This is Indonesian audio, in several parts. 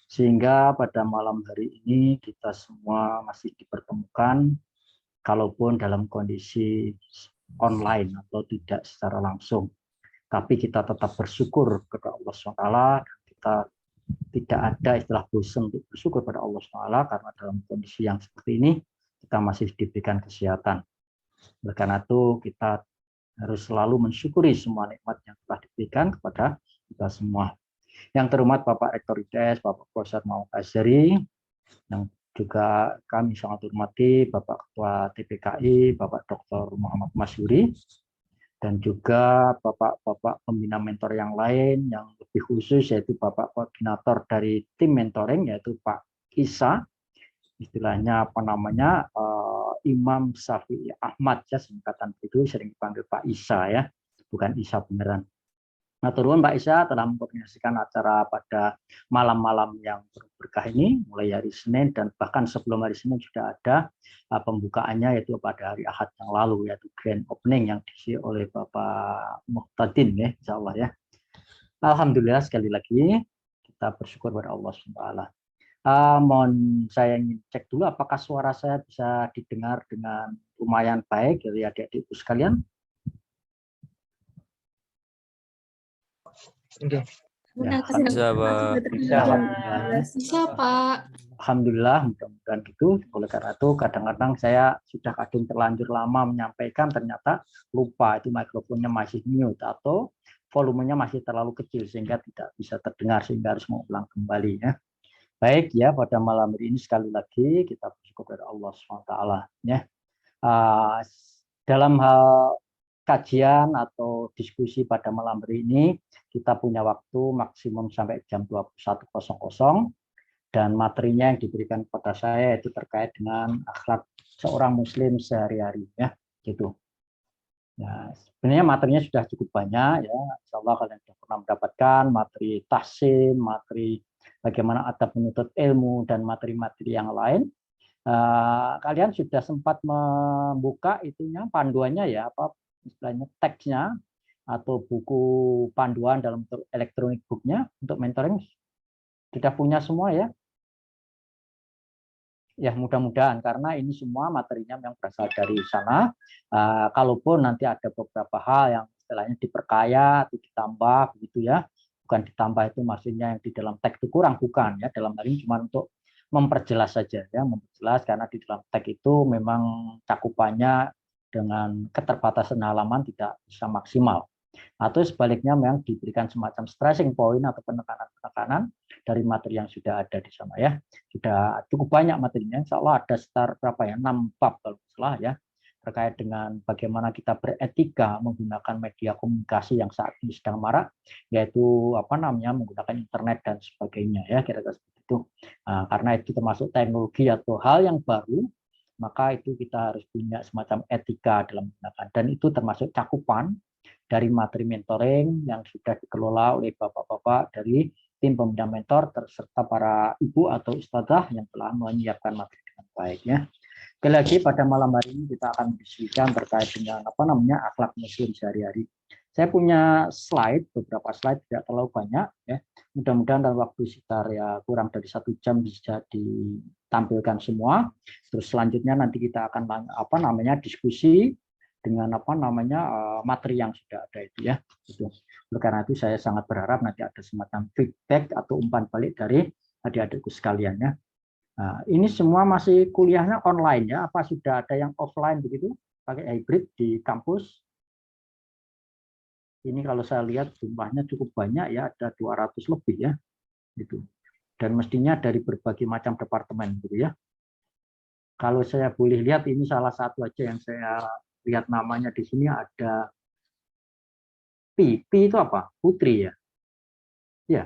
Sehingga pada malam hari ini kita semua masih dipertemukan, kalaupun dalam kondisi online atau tidak secara langsung. Tapi kita tetap bersyukur kepada Allah SWT, dan kita tidak ada istilah bosan untuk bersyukur pada Allah SWT, karena dalam kondisi yang seperti ini kita masih diberikan kesehatan. Oleh karena itu kita harus selalu mensyukuri semua nikmat yang telah diberikan kepada kita semua. Yang terhormat Bapak Rektor ITS, Bapak Profesor Muhammad Azhari, yang juga kami sangat hormati Bapak Ketua TPKI, Bapak Dr. Muhammad Masyuri, dan juga Bapak-Bapak pembina mentor yang lain, yang lebih khusus yaitu Bapak Koordinator dari tim mentoring, yaitu Pak Isa, istilahnya apa namanya, Imam Syafi'i Ahmad, ya singkatan itu, sering dipanggil Pak Isa ya, bukan Isa beneran. Nah, turun Pak Isa telah mengkoordinasikan acara pada malam-malam yang berkah ini, mulai hari Senin, dan bahkan sebelum hari Senin sudah ada pembukaannya, yaitu pada hari Ahad yang lalu, yaitu grand opening yang diisi oleh Bapak Muhtadin, ya, insya Allah ya. Alhamdulillah, sekali lagi kita bersyukur kepada Allah SWT. Mohon saya ingin cek dulu apakah suara saya bisa didengar dengan lumayan baik dari adik-adikku sekalian. Oke. Ya, Bisa, Pak. bisa, Pak. Alhamdulillah, mudah-mudahan gitu. Oleh karena itu, kadang-kadang saya sudah kadang terlanjur lama menyampaikan, ternyata lupa itu mikrofonnya masih mute atau volumenya masih terlalu kecil sehingga tidak bisa terdengar, sehingga harus mengulang kembali ya. Baik ya, pada malam hari ini sekali lagi kita bersyukur kepada Allah SWT ya. Dalam hal kajian atau diskusi pada malam hari ini, kita punya waktu maksimum sampai jam 21.00, dan materinya yang diberikan kepada saya itu terkait dengan akhlak seorang muslim sehari-hari ya, gitu. Nah, sebenarnya materinya sudah cukup banyak ya. Insya Allah kalian sudah pernah mendapatkan materi tahsin, materi bagaimana adab menuntut ilmu, dan materi-materi yang lain. Kalian sudah sempat membuka itunya, panduannya ya, apa istilahnya, teksnya atau buku panduan dalam bentuk elektronik booknya untuk mentoring, sudah punya semua ya? Ya, mudah-mudahan, karena ini semua materinya yang berasal dari sana. Kalaupun nanti ada beberapa hal yang istilahnya diperkaya atau ditambah begitu ya, bukan ditambah itu maksudnya yang di dalam teks itu kurang, bukan ya, dalam hal ini cuma untuk memperjelas saja ya, memperjelas, karena di dalam teks itu memang cakupannya dengan keterbatasan halaman tidak bisa maksimal, atau sebaliknya memang diberikan semacam stressing point atau penekanan-penekanan dari materi yang sudah ada di sana ya. Sudah cukup banyak materinya, insya Allah ada sekitar berapa ya, 6 bab kalau salah ya, terkait dengan bagaimana kita beretika menggunakan media komunikasi yang saat ini sedang marak, yaitu apa namanya, menggunakan internet dan sebagainya ya, kira-kira seperti itu. Karena itu termasuk teknologi atau hal yang baru, maka itu kita harus punya semacam etika dalam menggunakan, dan itu termasuk cakupan dari materi mentoring yang sudah dikelola oleh bapak-bapak dari tim pembina mentor serta para ibu atau ustadzah yang telah menyiapkan materi dengan baik ya. Sekali lagi pada malam hari ini kita akan diskusikan terkait dengan apa namanya, akhlak muslim sehari-hari. Saya punya slide, beberapa slide, tidak terlalu banyak ya. Mudah-mudahan dalam waktu sekitar ya kurang dari 1 jam bisa ditampilkan semua. Terus selanjutnya nanti kita akan apa namanya, diskusi dengan apa namanya, materi yang sudah ada itu ya. Itu. Karena itu saya sangat berharap nanti ada semacam feedback atau umpan balik dari adik-adikku sekalian ya. Nah, ini semua masih kuliahnya online ya, apa sudah ada yang offline begitu, pakai hybrid di kampus? Ini kalau saya lihat jumlahnya cukup banyak ya, ada 200 lebih ya, gitu. Dan mestinya dari berbagai macam departemen gitu ya. Kalau saya boleh lihat, ini salah satu aja yang saya lihat namanya di sini ada P itu apa? Putri ya? Ya.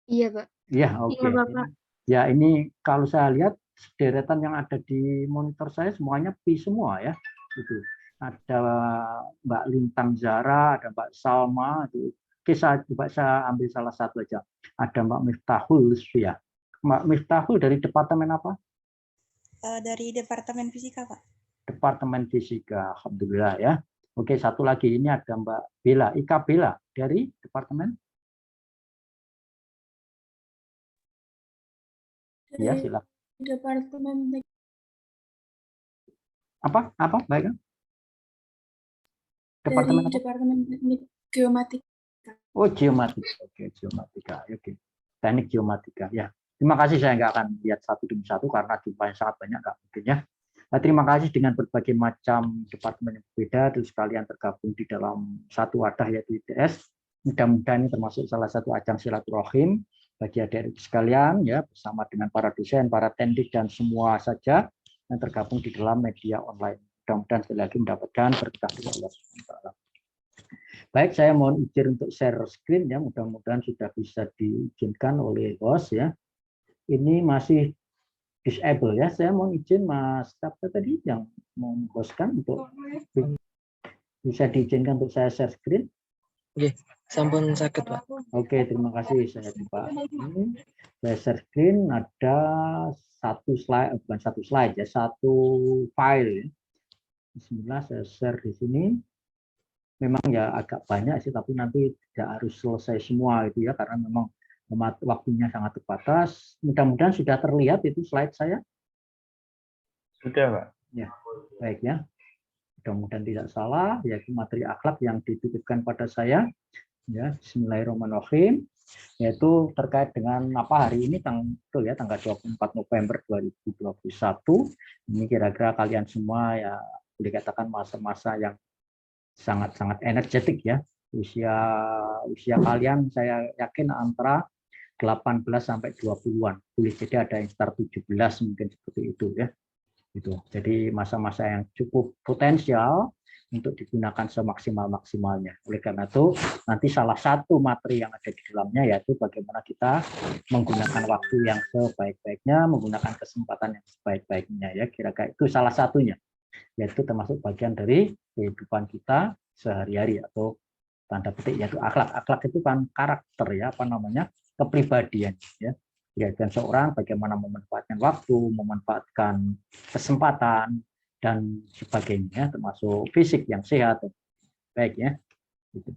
Iya, Pak. Ya, oke. Iya, Bapak. Ya, ini kalau saya lihat deretan yang ada di monitor saya semuanya P semua ya. Itu. Ada Mbak Lintang Zara, ada Mbak Salma, itu. Oke, coba saya ambil salah satu aja. Ada Mbak Miftahul ya. Mbak Miftahul dari departemen apa? Dari Departemen Fisika, Pak. Departemen Fisika, alhamdulillah ya. Oke, satu lagi ini ada Mbak Bella, Ika Bella dari departemen Ya, silakan. Departemen Apa? Baik. dari Departemen apa? Departemen Teknik Geomatika. Oh, geomatika. Oke, geomatika. Oke. Teknik geomatika. Ya. Terima kasih, saya nggak akan lihat satu demi satu karena jumlahnya sangat banyak, nggak mungkin ya. Nah, terima kasih dengan berbagai macam departemen yang berbeda, terus kalian tergabung di dalam satu wadah yaitu ITS. Mudah-mudahan ini termasuk salah satu ajang silaturahim bagi adik-adik sekalian ya, bersama dengan para dosen, para tendik dan semua saja yang tergabung di dalam media online. Mudah-mudahan sekali lagi mendapatkan berkah dari Allah SWT. Baik, saya mohon izin untuk share screen ya, mudah-mudahan sudah bisa diizinkan oleh host ya. Ini masih disable ya, saya mohon izin Mas Sabta tadi yang menghostkan untuk bisa diizinkan untuk saya share screen. Oke, sampun sakit Pak. Oke, terima kasih. Saya coba ini. Saya share screen, ada satu slide, bukan satu slide ya, satu file ya. Bismillah, saya share di sini. Memang ya agak banyak sih, tapi nanti tidak harus selesai semua itu ya, karena memang waktunya sangat terbatas. Mudah-mudahan sudah terlihat itu slide saya. Sudah, Pak. Ya, baik ya. Mudah-mudahan tidak salah, yaitu materi akhlak yang dititipkan pada saya. Ya, Bismillahirrahmanirrahim. Yaitu terkait dengan apa hari ini tanggal 24 November 2021. Ini kira-kira kalian semua ya boleh katakan masa-masa yang sangat-sangat energetik ya. Usia kalian saya yakin antara 18 sampai 20-an. Boleh jadi ada yang start 17 mungkin seperti itu ya. Gitu. Jadi masa-masa yang cukup potensial untuk digunakan semaksimal-maksimalnya. Oleh karena itu, nanti salah satu materi yang ada di dalamnya yaitu bagaimana kita menggunakan waktu yang sebaik-baiknya, menggunakan kesempatan yang sebaik-baiknya ya. Kira-kira itu salah satunya. Yaitu termasuk bagian dari kehidupan kita sehari-hari atau tanda petik yaitu akhlak. Akhlak itu kan karakter ya, kepribadian ya. Dan seorang bagaimana memanfaatkan waktu, memanfaatkan kesempatan dan sebagainya, termasuk fisik yang sehat. Baik ya. Gitu.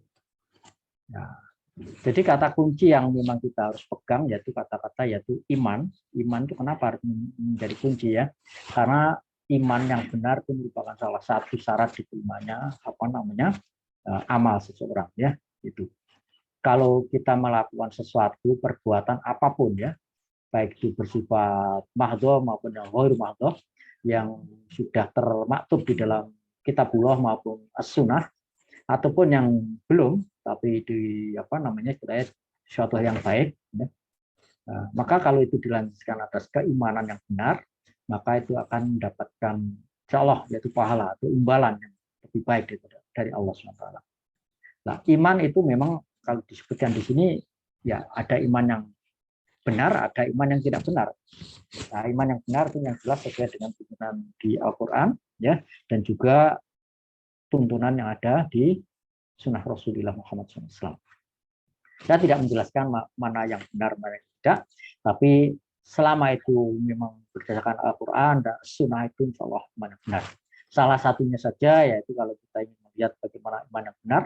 Nah, jadi kata kunci yang memang kita harus pegang yaitu kata-kata yaitu iman. Iman itu kenapa harus menjadi kunci ya? Karena iman yang benar itu merupakan salah satu syarat diterimanya amal seseorang ya. Itu. Kalau kita melakukan sesuatu perbuatan apapun ya, baik itu bersifat mahdhah maupun yang ghair mahdhah yang sudah termaktub di dalam kitabullah maupun as-sunnah ataupun yang belum tapi di suatu yang baik ya. Nah, maka kalau itu dilanjutkan atas keimanan yang benar, maka itu akan mendapatkan insyaallah yaitu pahala atau imbalan yang lebih baik dari Allah SWT. Nah, iman itu memang kalau disebutkan di sini ya ada iman yang benar, ada iman yang tidak benar. Nah, iman yang benar itu yang jelas sesuai dengan tuntunan di Al-Quran ya, dan juga tuntunan yang ada di Sunnah Rasulullah Muhammad SAW. Saya tidak menjelaskan mana yang benar, mana yang tidak, tapi selama itu memang berdasarkan Al-Quran dan Sunnah itu insya Allah iman yang benar. Salah satunya saja yaitu kalau kita ingin melihat bagaimana iman yang benar,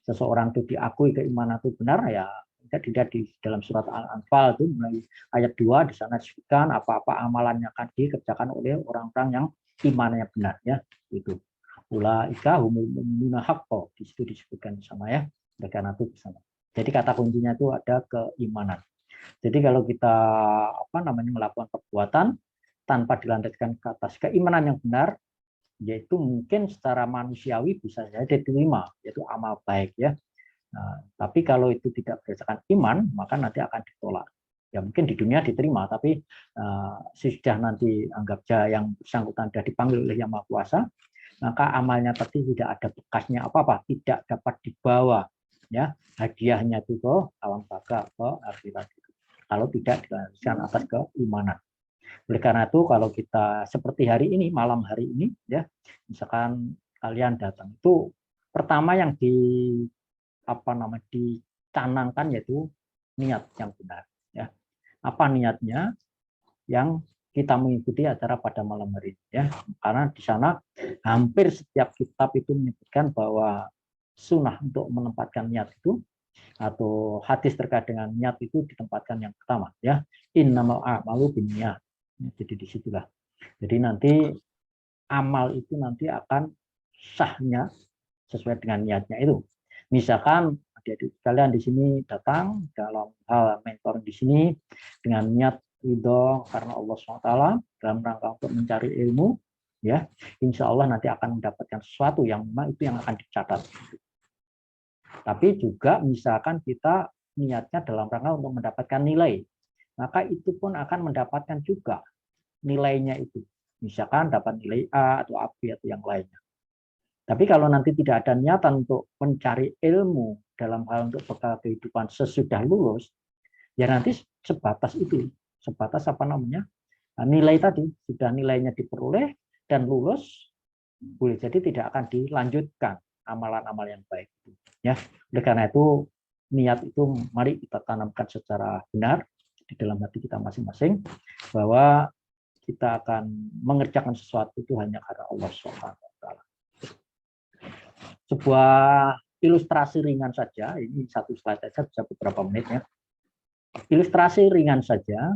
seseorang itu diakui keimanan itu benar ya. Tidak di dalam surat Al-Anfal itu mulai ayat 2 di sana disebutkan apa-apa amalan yang akan dikerjakan oleh orang-orang yang imannya benar ya, itu ulaika humul mu'minuna haqqan, di situ disebutkan di sana ya. Oleh karena itu di sana. Jadi kata kuncinya itu ada keimanan. Jadi kalau kita melakukan perbuatan tanpa dilandaskan ke atas keimanan yang benar, yaitu mungkin secara manusiawi bisa saja diterima, yaitu amal baik ya. Nah, tapi kalau itu tidak berdasarkan iman, maka nanti akan ditolak. Ya mungkin di dunia diterima, tapi sudah nanti anggap saja yang bersangkutan sudah dipanggil oleh Yang Maha Kuasa, maka amalnya tadi tidak ada bekasnya apa-apa, tidak dapat dibawa. Ya, hadiahnya itu ke alam baka, ke akhirat. Kalau tidak dilanjutkan atas keimanan. Oleh karena itu, kalau kita seperti hari ini, malam hari ini, ya, misalkan kalian datang itu pertama yang dicanangkan yaitu niat yang benar ya. Apa niatnya? Yang kita mengikuti acara pada malam hari ya, karena di sana hampir setiap kitab itu menyebutkan bahwa sunnah untuk menempatkan niat itu atau hadis terkait dengan niat itu ditempatkan yang pertama ya, Innamal a'malu binniyat. Jadi disitulah. Jadi nanti amal itu nanti akan sahnya sesuai dengan niatnya itu. Misalkan adik-adik kalian di sini datang dalam hal mentor di sini dengan niat ridho karena Allah SWT dalam rangka untuk mencari ilmu, ya, insya Allah nanti akan mendapatkan sesuatu yang memang itu yang akan dicatat. Tapi juga misalkan kita niatnya dalam rangka untuk mendapatkan nilai, maka itu pun akan mendapatkan juga nilainya itu. Misalkan dapat nilai A atau A, B atau yang lainnya. Tapi kalau nanti tidak ada niatan untuk mencari ilmu dalam hal untuk bekal kehidupan sesudah lulus, ya nanti sebatas itu, sebatas apa namanya, nilai tadi, sudah nilainya diperoleh dan lulus, boleh jadi tidak akan dilanjutkan amalan-amal yang baik. Ya, oleh karena itu niat itu mari kita tanamkan secara benar di dalam hati kita masing-masing bahwa kita akan mengerjakan sesuatu itu hanya karena Allah SWT. Sebuah ilustrasi ringan saja, ini satu slide saja bisa beberapa menit ya. Ilustrasi ringan saja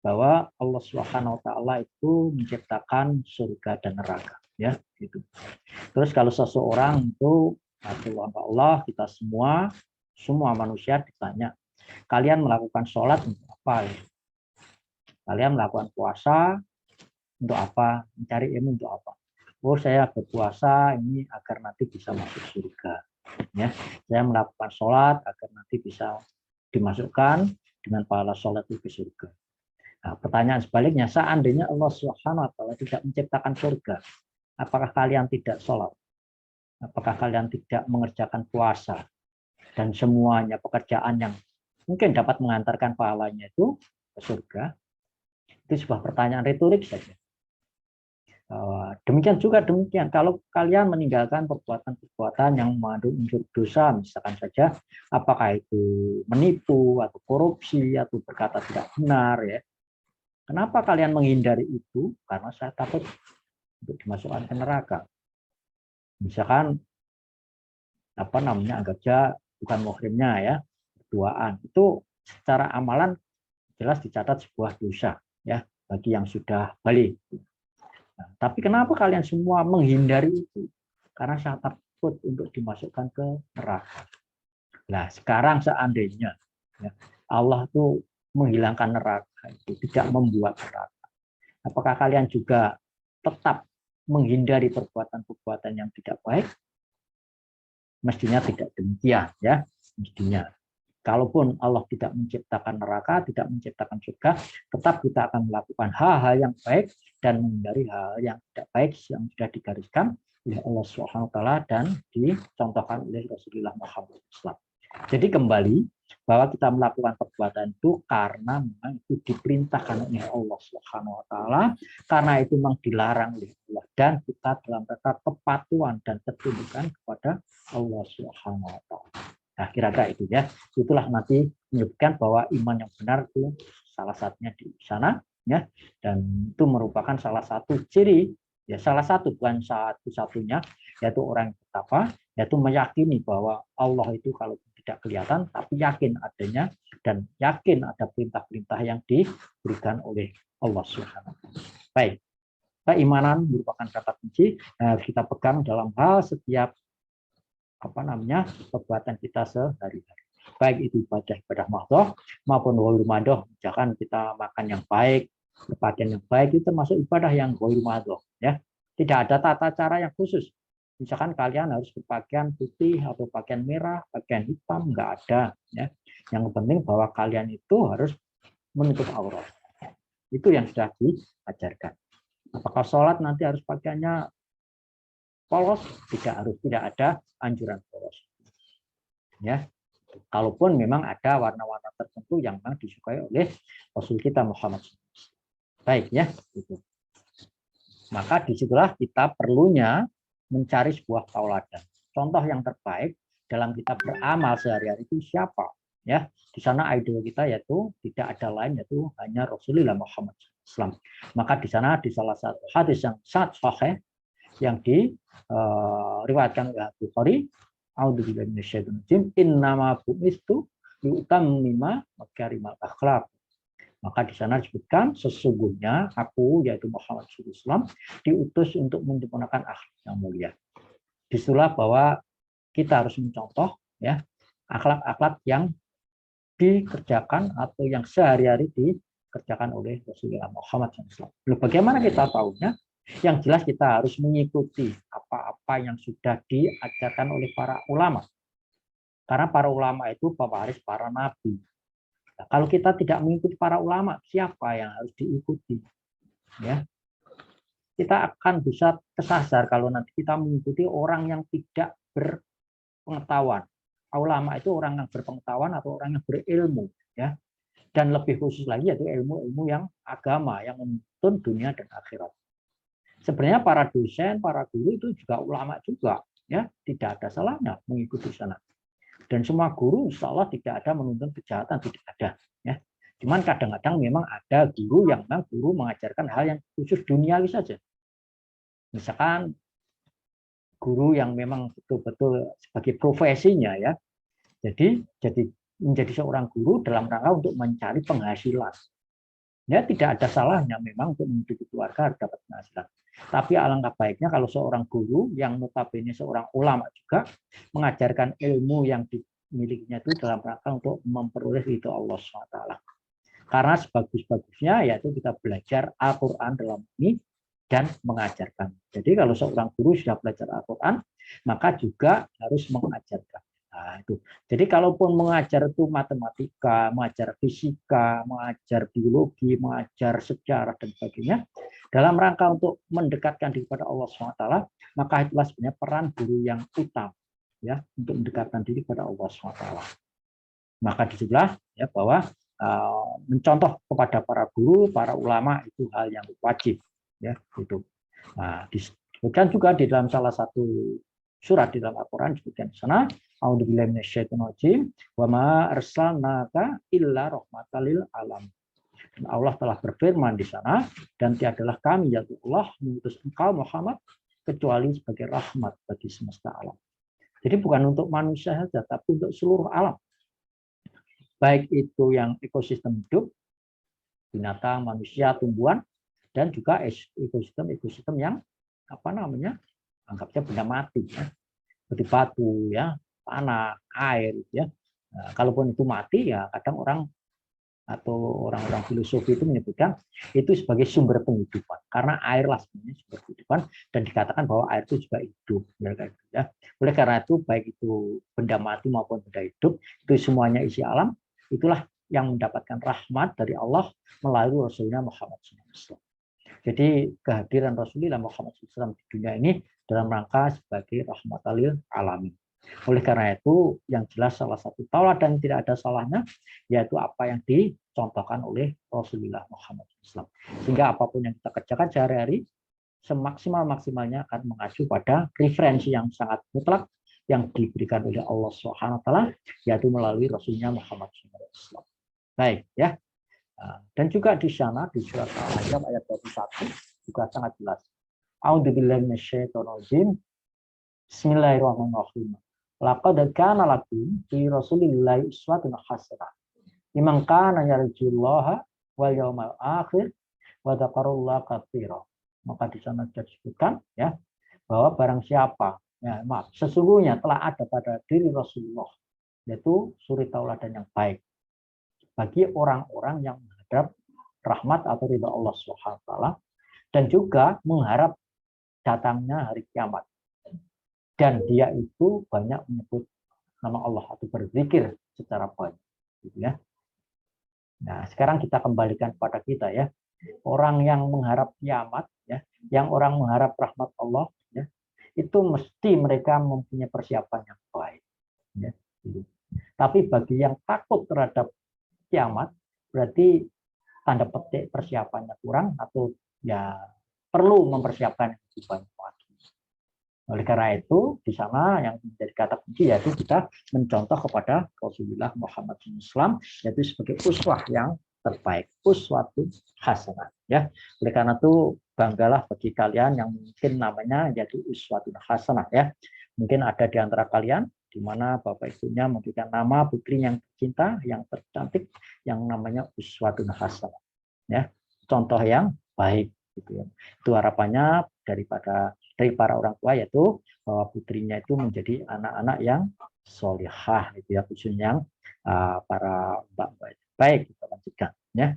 bahwa Allah SWT itu menciptakan surga dan neraka, ya gitu. Terus kalau seseorang itu atau Allah, kita semua manusia ditanya, kalian melakukan sholat untuk apa? Ya? Kalian melakukan puasa untuk apa? Mencari ilmu untuk apa? Oh, saya berpuasa ini agar nanti bisa masuk surga. Ya, saya melakukan sholat agar nanti bisa dimasukkan dengan pahala sholat itu ke surga. Nah, pertanyaan sebaliknya, seandainya Allah Subhanahu wa Ta'ala tidak menciptakan surga, apakah kalian tidak sholat? Apakah kalian tidak mengerjakan puasa dan semuanya pekerjaan yang mungkin dapat mengantarkan pahalanya itu ke surga? Itu sebuah pertanyaan retorik saja. Demikian juga kalau kalian meninggalkan perbuatan-perbuatan yang mengandung unsur dosa, misalkan saja apakah itu menipu atau korupsi atau berkata tidak benar, ya, kenapa kalian menghindari itu? Karena saya takut untuk dimasukkan ke neraka. Misalkan apa namanya, anggap saja bukan muhrimnya ya, berduaan, itu secara amalan jelas dicatat sebuah dosa ya bagi yang sudah balik. Nah, tapi kenapa kalian semua menghindari itu? Karena saya takut untuk dimasukkan ke neraka. Nah, sekarang seandainya ya, Allah itu menghilangkan neraka, itu tidak membuat neraka. Apakah kalian juga tetap menghindari perbuatan-perbuatan yang tidak baik? Mestinya tidak demikian ya, mestinya. Kalaupun Allah tidak menciptakan neraka, tidak menciptakan surga, tetap kita akan melakukan hal-hal yang baik dan menghindari hal yang tidak baik yang sudah digariskan oleh Allah SWT dan dicontohkan oleh Rasulullah Muhammad SAW. Jadi kembali bahwa kita melakukan perbuatan itu karena memang itu diperintahkan oleh Allah SWT, karena itu memang dilarang oleh Allah dan kita dalam rangka kepatuhan dan ketundukan kepada Allah SWT. Nah, kira-kira itu ya. Itulah nanti menunjukkan bahwa iman yang benar itu salah satunya di sana ya, dan itu merupakan salah satu ciri ya, salah satu bukan satu-satunya, yaitu orang yang bertakwa, yaitu meyakini bahwa Allah itu kalau tidak kelihatan tapi yakin adanya dan yakin ada perintah-perintah yang diberikan oleh Allah Subhanahu wa Ta'ala. Baik. Keimanan merupakan kata kunci kita pegang dalam hal setiap perbuatan kita sehari-hari. Baik itu ibadah mahdoh maupun ghairul mahdoh. Misalkan kita makan yang baik, berpakaian yang baik, itu termasuk ibadah yang ghairul mahdoh ya. Tidak ada tata cara yang khusus. Misalkan kalian harus berpakaian putih atau pakaian merah, pakaian hitam, enggak ada ya. Yang penting bahwa kalian itu harus menutup aurat. Itu yang sudah diajarkan. Apakah sholat nanti harus pakaiannya polos? Tidak harus, tidak ada anjuran polos. Ya, kalaupun memang ada warna-warna tertentu yang memang disukai oleh Rasul kita Muhammad. Baik ya, itu. Maka disitulah kita perlunya mencari sebuah tauladan. Contoh yang terbaik dalam kita beramal sehari-hari itu siapa? Ya, di sana idol kita yaitu tidak ada lain yaitu hanya Rasulullah Muhammad SAW. Maka di sana di salah satu hadis yang sangat sahih yang diriwayatkan oleh Bukhari, a'udzubillahi minasyaitonir rajim, innama bu'istu liutammima makarimal akhlaq. Maka di sana disebutkan sesungguhnya aku yaitu Muhammad SAW diutus untuk menyempurnakan akhlak yang mulia. Disitulah bahwa kita harus mencontoh ya akhlak-akhlak yang dikerjakan atau yang sehari-hari dikerjakan oleh Rasulullah Muhammad SAW. Bagaimana kita tahunya? Yang jelas kita harus mengikuti apa-apa yang sudah diajarkan oleh para ulama. Karena para ulama itu pewaris para nabi. Nah, kalau kita tidak mengikuti para ulama, siapa yang harus diikuti? Ya, kita akan bisa kesasar kalau nanti kita mengikuti orang yang tidak berpengetahuan. Ulama itu orang yang berpengetahuan atau orang yang berilmu, ya. Dan lebih khusus lagi yaitu ilmu-ilmu yang agama yang menuntun dunia dan akhirat. Sebenarnya para dosen, para guru itu juga ulama juga, ya. Tidak ada salahnya mengikuti sana. Dan semua guru insya Allah tidak ada menuntun kejahatan, tidak ada. Ya. Cuman kadang-kadang memang ada guru yang memang guru mengajarkan hal yang khusus duniawi saja. Misalkan guru yang memang betul-betul sebagai profesinya ya. Jadi menjadi seorang guru dalam rangka untuk mencari penghasilan. Ya tidak ada salahnya memang untuk menghidupi keluarga harus dapat penghasilan. Tapi alangkah baiknya kalau seorang guru yang notabene seorang ulama juga mengajarkan ilmu yang dimilikinya itu dalam rangka untuk memperoleh ridho Allah SWT. Karena sebagus-bagusnya yaitu kita belajar Al-Quran dalam ini dan mengajarkan. Jadi kalau seorang guru sudah belajar Al-Quran, maka juga harus mengajarkan. Nah, itu. Jadi kalaupun mengajar itu matematika, mengajar fisika, mengajar biologi, mengajar sejarah dan sebagainya, dalam rangka untuk mendekatkan diri kepada Allah SWT, maka itulah sebenarnya peran guru yang utama ya untuk mendekatkan diri kepada Allah SWT. Maka disitulah ya bahwa mencontoh kepada para guru, para ulama itu hal yang wajib ya itu. Nah, disebutkan juga di dalam salah satu surat di dalam Al-Qur'an disebutkan di sana, a'udzubillahi minasyaitonirrajim, wa ma arsalnaka illa rahmatan lil alamin. Dan Allah telah berfirman di sana, dan tiadalah kami ya Allah mengutus engkau Muhammad kecuali sebagai rahmat bagi semesta alam. Jadi bukan untuk manusia saja, tapi untuk seluruh alam. Baik itu yang ekosistem hidup, binatang, manusia, tumbuhan, dan juga ekosistem yang apa namanya, anggapnya benda mati, ya. Seperti batu, ya, tanah, air, ya. Nah, kalaupun itu mati, ya kadang orang atau orang-orang filosofi itu menyebutkan itu sebagai sumber penghidupan, karena airlah sebenarnya sumber kehidupan dan dikatakan bahwa air itu juga hidup, ya. Oleh karena itu baik itu benda mati maupun benda hidup itu semuanya isi alam, itulah yang mendapatkan rahmat dari Allah melalui Rasulullah Muhammad SAW. Jadi kehadiran Rasulullah Muhammad SAW di dunia ini dalam rangka sebagai rahmatal lil alamin. Oleh karena itu, yang jelas salah satu tauladan tidak ada salahnya, yaitu apa yang dicontohkan oleh Rasulullah Muhammad SAW. Sehingga apapun yang kita kerjakan sehari-hari, semaksimal-maksimalnya akan mengacu pada referensi yang sangat mutlak yang diberikan oleh Allah SWT, yaitu melalui Rasulnya Muhammad SAW. Baik, ya. Dan juga di sana, di surat Al-Ahzab ayat 21, juga sangat jelas. A'udzubillahi minasyaitonirrajim. Bismillahirrahmanirrahim. Laqad kana lakum fi Rasulillahi uswatun hasanah liman kana yarjullaha wal yawmal akhir wa dzakarallaha katsiran. Maka di sana disebutkan ya bahwa barang siapa ya maaf sesungguhnya telah ada pada diri Rasulullah yaitu suri tauladan yang baik bagi orang-orang yang menghadap rahmat atau ridha Allah Subhanahu wa taala dan juga mengharap datangnya hari kiamat. Dan dia itu banyak menyebut nama Allah atau berzikir secara banyak, gitu ya. Nah, sekarang kita kembalikan kepada kita ya. Orang yang mengharap kiamat, ya, yang orang mengharap rahmat Allah, ya, itu mesti mereka mempunyai persiapan yang baik. Ya, gitu. Tapi bagi yang takut terhadap kiamat, berarti tanda petik persiapannya kurang atau ya perlu mempersiapkan yang lebih banyak lagi. Oleh karena itu, di sana yang menjadi kata kunci yaitu kita mencontoh kepada Rasulullah Muhammad SAW, yaitu sebagai uswah yang terbaik, uswatun hasanah. Ya, oleh karena itu banggalah bagi kalian yang mungkin namanya yaitu uswatun hasanah. Ya, mungkin ada di antara kalian di mana bapak ibunya memberikan nama putri yang tercinta, yang tercantik, yang namanya uswatun hasanah. Ya, contoh yang baik. Gitu ya. Itu harapannya dari para orang tua, yaitu bahwa putrinya itu menjadi anak-anak yang solihah, gitu ya, khususnya yang para mbak-mbak. Baik, kita lanjutkan. Ya.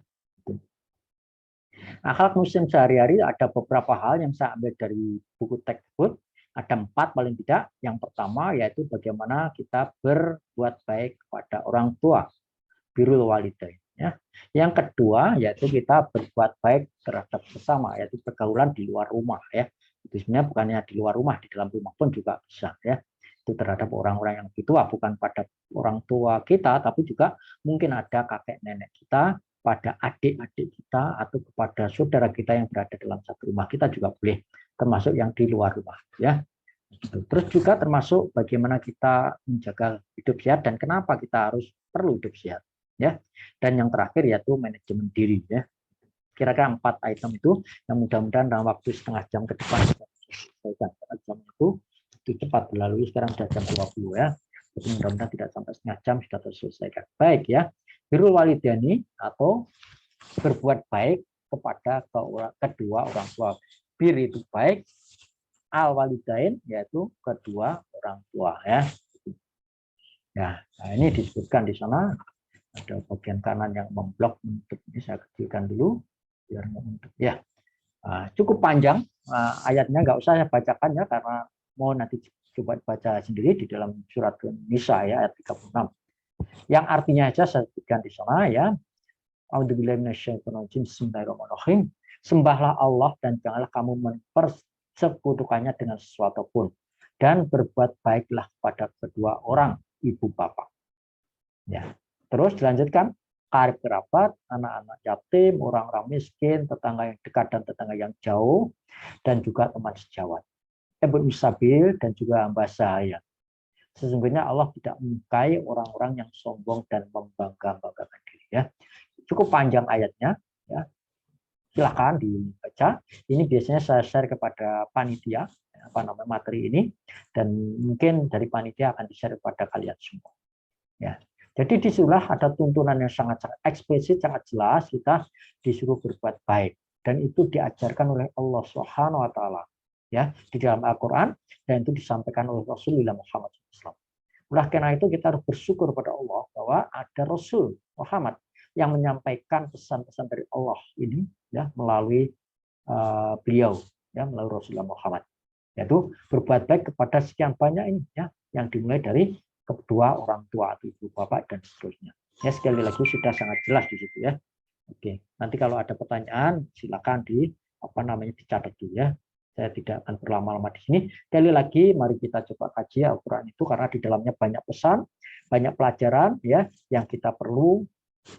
Akhlak muslim sehari-hari ada beberapa hal yang saya ambil dari buku tersebut. Ada 4 paling tidak. Yang pertama yaitu bagaimana kita berbuat baik kepada orang tua, birrul walidain. Ya. Yang kedua yaitu kita berbuat baik terhadap sesama, yaitu pergaulan di luar rumah. Ya. Itu sebenarnya bukannya di luar rumah, di dalam rumah pun juga bisa. Ya. Itu terhadap orang-orang yang lebih tua, bukan pada orang tua kita, tapi juga mungkin ada kakek nenek kita, pada adik-adik kita, atau kepada saudara kita yang berada dalam satu rumah. Kita juga boleh, termasuk yang di luar rumah. Ya. Terus juga termasuk bagaimana kita menjaga hidup sehat dan kenapa kita harus perlu hidup sehat. Ya. Dan yang terakhir yaitu manajemen diri. Ya. Kira-kira 4 item itu yang mudah-mudahan dalam waktu setengah jam ke depan kita selesaikan. Jam itu cepat berlalu, sekarang sudah jam 20 ya. Jadi mudah-mudahan tidak sampai setengah jam sudah terselesaikan. Baik ya. Birrul walidaini atau berbuat baik kepada kedua orang tua. Bir itu baik, al walidain yaitu kedua orang tua ya. Nah, ini disebutkan di sana ada bagian kanan yang memblok untuk ini saya kecilkan dulu biar untuk ya. Cukup panjang ayatnya, nggak usah saya bacakan ya karena mau nanti coba baca sendiri di dalam surat Nisa ya ayat 36. Yang artinya aja saya sebutkan di sana ya. A'udzubillahi minasyaitonirrajim. Bismillahirrahmanirrahim. Sembahlah Allah dan janganlah kamu mempersekutukannya dengan sesuatu pun. Dan berbuat baiklah pada kedua orang ibu bapak. Ya. Terus dilanjutkan karib kerabat, anak-anak yatim, orang-orang miskin, tetangga yang dekat dan tetangga yang jauh, dan juga teman sejawat. Ibnu Sabil dan juga hamba sahaya. Sesungguhnya Allah tidak menyukai orang-orang yang sombong dan membangga-banggakan diri. Ya. Cukup panjang ayatnya. Ya. Silakan dibaca. Ini biasanya saya share kepada panitia materi ini, dan mungkin dari panitia akan di-share kepada kalian semua. Ya. Jadi disitulah ada tuntunan yang sangat eksplisit, sangat jelas kita disuruh berbuat baik, dan itu diajarkan oleh Allah Subhanahu wa taala. Ya, di dalam Al-Qur'an, dan itu disampaikan oleh Rasulullah Muhammad SAW. Oleh karena itu kita harus bersyukur pada Allah bahwa ada Rasul Muhammad yang menyampaikan pesan-pesan dari Allah ini ya melalui beliau ya melalui Rasulullah Muhammad, yaitu berbuat baik kepada sekian banyak ini ya yang dimulai dari kedua orang tua atau ibu bapak dan seterusnya. Ya sekali lagi sudah sangat jelas di situ ya. Oke, nanti kalau ada pertanyaan silakan dicatat dulu ya. Saya tidak akan berlama-lama di sini. Sekali lagi, mari kita coba kaji Al-Quran itu karena di dalamnya banyak pesan, banyak pelajaran ya yang kita perlu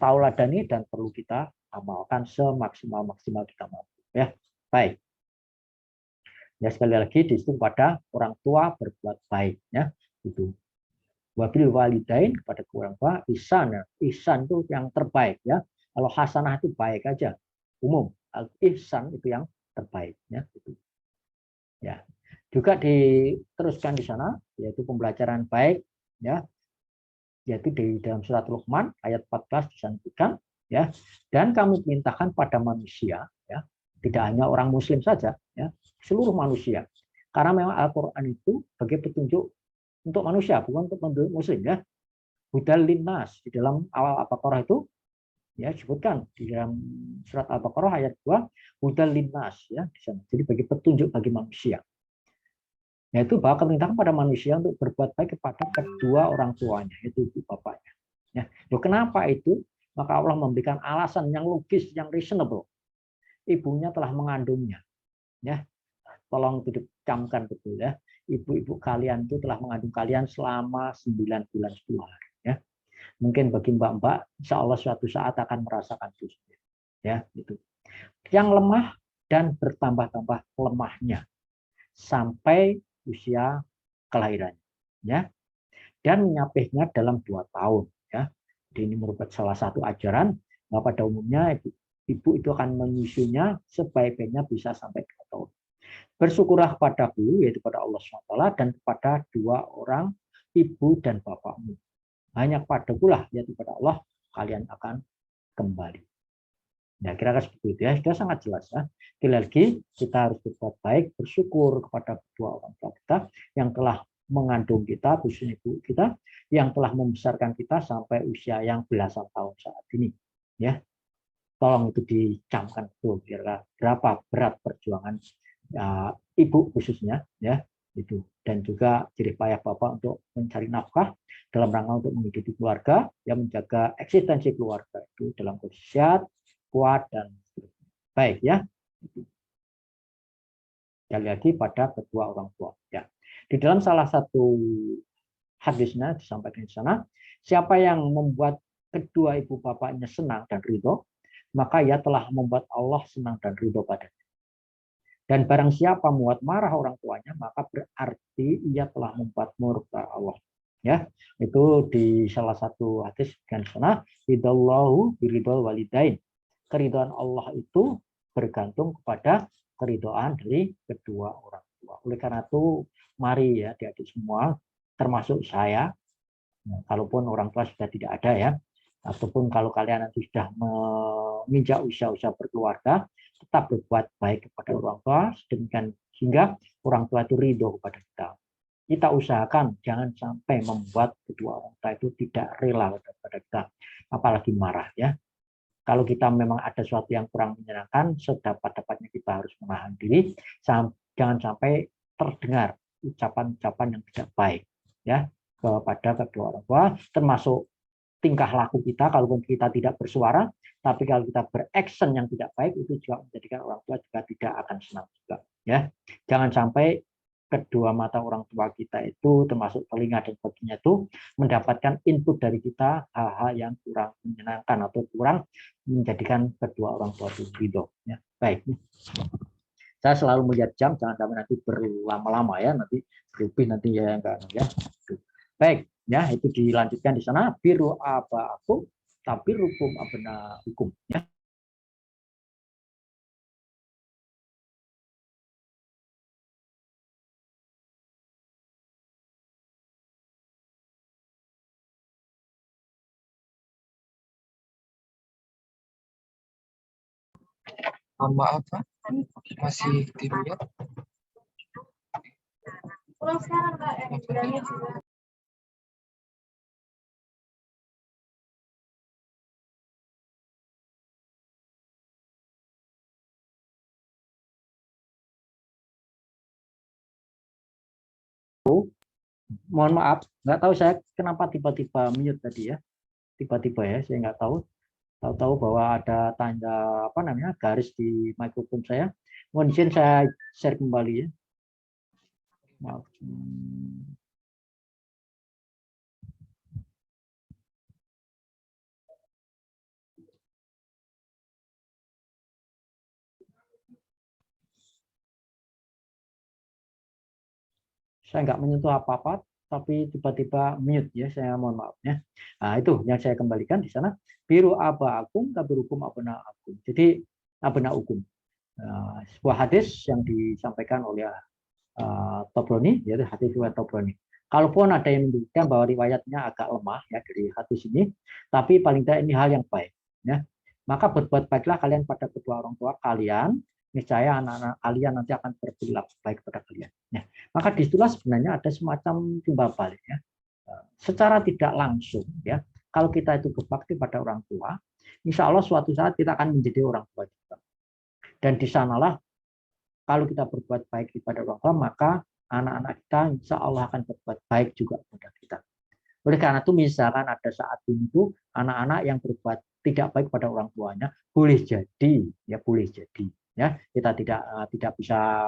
tauladani dan perlu kita amalkan semaksimal kita mampu. Ya, baik. Ya sekali lagi di situ pada orang tua berbuat baik ya itu. Wabil walidain kepada orang tua ihsan ya. Ihsan itu yang terbaik ya. Kalau hasanah itu baik aja umum. Ihsan itu yang terbaik ya itu. Ya, juga diteruskan di sana yaitu pembelajaran baik ya, yaitu di dalam surat Luqman ayat 14 disebutkan ya, dan kami perintahkan pada manusia ya, tidak hanya orang muslim saja ya, seluruh manusia. Karena memang Al-Qur'an itu sebagai petunjuk untuk manusia, bukan untuk penduduk muslim ya. Hudal linnas di dalam awal Al-Baqarah itu ya disebutkan di dalam surat Al-Baqarah ayat 2 hudal linnas ya di sana. Jadi bagi petunjuk bagi manusia. Yaitu bahwa keperintahan pada manusia untuk berbuat baik kepada kedua orang tuanya, yaitu ibu bapaknya. Ya, kenapa itu? Maka Allah memberikan alasan yang logis, yang reasonable. Ibunya telah mengandungnya. Ya, tolong dicamkan betul ya. Ibu-ibu kalian itu telah mengandung kalian selama 9 bulan 10 hari. Ya. Mungkin bagi mbak-mbak, insya Allah suatu saat akan merasakan itu. Ya, itu. Yang lemah dan bertambah-tambah lemahnya sampai usia kelahirannya, ya, dan menyapihnya dalam 2 tahun, ya. Jadi ini merupakan salah satu ajaran bahwa pada umumnya ibu itu akan menyusunya sebaik-baiknya bisa sampai 2 tahun. Bersyukurlah kepadaku, yaitu pada Allah SWT, dan kepada 2 orang ibu dan bapakmu. Hanya padakulah, yaitu pada Allah, kalian akan kembali. Ya, kira-kira seperti itu ya. Sudah sangat jelas ya. Sekali lagi, kita harus berbuat baik, bersyukur kepada kedua orang tua kita yang telah mengandung kita, khususnya ibu kita, yang telah membesarkan kita sampai usia yang belasan tahun saat ini. Ya, tolong itu dicamkan betul, kira-kira berapa berat perjuangan ibu khususnya, ya itu, dan juga jerih payah bapak untuk mencari nafkah dalam rangka untuk menghidupi keluarga, yang menjaga eksistensi keluarga itu dalam kondisi sehat, kuat, dan baik ya. Sekali lagi pada kedua orang tua ya. Di dalam salah satu hadisnya disampaikan di sana, siapa yang membuat kedua ibu bapaknya senang dan ridho, maka ia telah membuat Allah senang dan ridho padanya. Dan barang siapa membuat marah orang tuanya, maka berarti ia telah membuat murka Allah. Ya, itu di salah satu hadis kan sana, ridallahu biridul walidain. Keridhaan Allah itu bergantung kepada keridhaan dari kedua orang tua. Oleh karena itu, mari ya adik-adik semua, termasuk saya, kalaupun orang tua sudah tidak ada ya, ataupun kalau kalian nanti sudah menginjak usia-usia berkeluarga, tetap berbuat baik kepada orang tua, sedemikian sehingga orang tua itu ridho kepada kita. Kita usahakan jangan sampai membuat kedua orang tua itu tidak rela kepada kita, apalagi marah ya. Kalau kita memang ada sesuatu yang kurang menyenangkan, sedapat-dapatnya kita harus menahan diri, jangan sampai terdengar ucapan-ucapan yang tidak baik ya kepada kedua orang tua, termasuk tingkah laku kita. Kalaupun kita tidak bersuara, tapi kalau kita beraction yang tidak baik, itu juga menjadikan orang tua juga tidak akan senang juga ya. Jangan sampai kedua mata orang tua kita itu, termasuk telinga dan sebagainya, itu mendapatkan input dari kita hal-hal yang kurang menyenangkan atau kurang menjadikan kedua orang tua itu ridho ya. Baik, saya selalu melihat jam, jangan sampai nanti berlama-lama ya, nanti berlebih nanti ya enggak ya. Baik ya, itu dilanjutkan di sana, biru aba aku tapi hukum abna hukum ya. Mohon maaf, Pak. Masih di mute. Mohon maaf, nggak tahu saya kenapa tiba-tiba mute tadi ya, tiba-tiba ya, saya nggak tahu. Tahu-tahu bahwa ada tanda apa namanya garis di mikrofon saya. Mohon izin saya share kembali ya. Maaf. Saya nggak menyentuh apa-apa, tapi tiba-tiba mute ya, saya mohon maaf ya. Nah, itu yang saya kembalikan di sana, biru aba akum tapi hukum abna akum. Jadi abna hukum. Sebuah hadis yang disampaikan oleh Tobroni, yaitu hadis riwayat Tobroni. Kalaupun ada yang menyebutkan bahwa riwayatnya agak lemah ya dari hadis ini, tapi paling tidak ini hal yang baik ya. Maka berbuat baiklah kalian pada kedua orang tua kalian, niscaya anak-anak kalian nanti akan berperilaku baik kepada kalian. Ya. Maka disitulah sebenarnya ada semacam timbal balik ya. Secara tidak langsung ya, kalau kita itu berbakti pada orang tua, insya Allah suatu saat kita akan menjadi orang tua juga. Dan di sanalah kalau kita berbuat baik kepada orang tua, maka anak-anak kita insya Allah akan berbuat baik juga kepada kita. Oleh karena itu misalkan ada saat itu anak-anak yang berbuat tidak baik pada orang tuanya, boleh jadi ya kita tidak bisa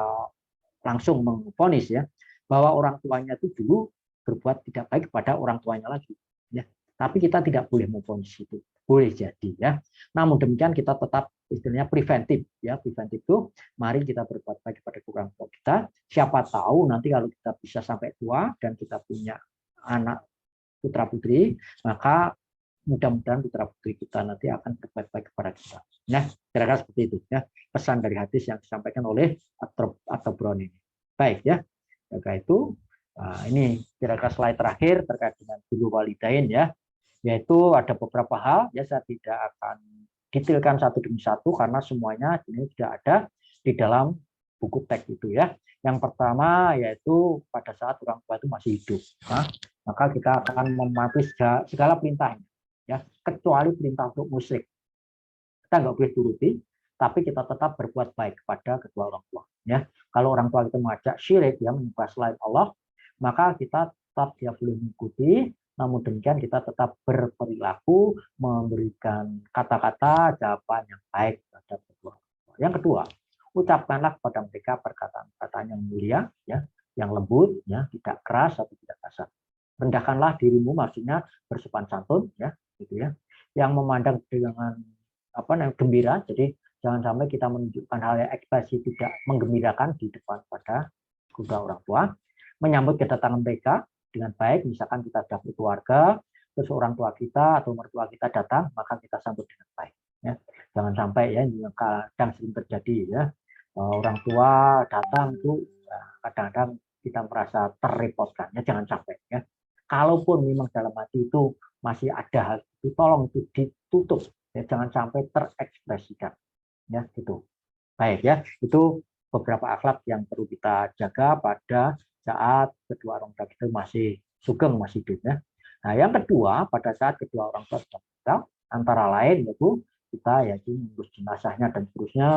langsung memvonis ya bahwa orang tuanya itu dulu berbuat tidak baik kepada orang tuanya lagi ya. Tapi kita tidak boleh memvonis itu. Boleh jadi ya. Namun demikian kita tetap istilahnya preventif ya. Preventif itu mari kita berbuat baik kepada orang tua kita. Siapa tahu nanti kalau kita bisa sampai tua dan kita punya anak putra putri, maka mudah-mudahan putra putri kita nanti akan berbuat baik kepada kita. Nah, kira-kira seperti itu ya pesan dari hadis yang disampaikan oleh At-Tabrani ini. Baik ya. Maka itu Nah, ini kira-kira slide terakhir terkait dengan birrul walidain ya, yaitu ada beberapa hal ya, saya tidak akan detailkan satu demi satu karena semuanya ini sudah ada di dalam buku teks itu ya. Yang pertama yaitu pada saat orang tua itu masih hidup, nah, maka kita akan mematuhi segala perintahnya ya, kecuali perintah untuk musyrik. Kita nggak boleh turuti, tapi kita tetap berbuat baik kepada kedua orang tua ya. Kalau orang tua kita mengajak syirik ya, menyembah selain Allah, maka kita tetap dia boleh mengikuti, namun demikian kita tetap berperilaku memberikan kata-kata jawaban yang baik terhadap kedua orang tua. Yang kedua, ucapkanlah kepada mereka perkataan-perkataan yang mulia ya, yang lembut ya, tidak keras atau tidak kasar. Rendahkanlah dirimu, maksudnya bersopan santun ya, gitu ya. Yang memandang dengan gembira, jadi jangan sampai kita menunjukkan hal yang ekspresi tidak menggembirakan di depan pada kedua orang tua. Menyambut kedatangan mereka dengan baik, misalkan kita sudah berkeluarga, terus orang tua kita atau mertua kita datang, maka kita sambut dengan baik. Ya. Jangan sampai ya, kadang sering terjadi ya, orang tua datang itu kadang-kadang kita merasa terrepotkan, ya jangan sampai ya. Kalaupun memang dalam hati itu masih ada hal itu, tolong itu ditutup, ya jangan sampai terekspresikan, ya gitu. Baik ya, itu beberapa akhlak yang perlu kita jaga pada saat kedua orang tua kita masih sugeng, masih hidup ya. Nah, yang kedua, pada saat kedua orang tua sudah meninggal, antara lain yaitu kita yaitu mengurus jenazahnya dan seterusnya.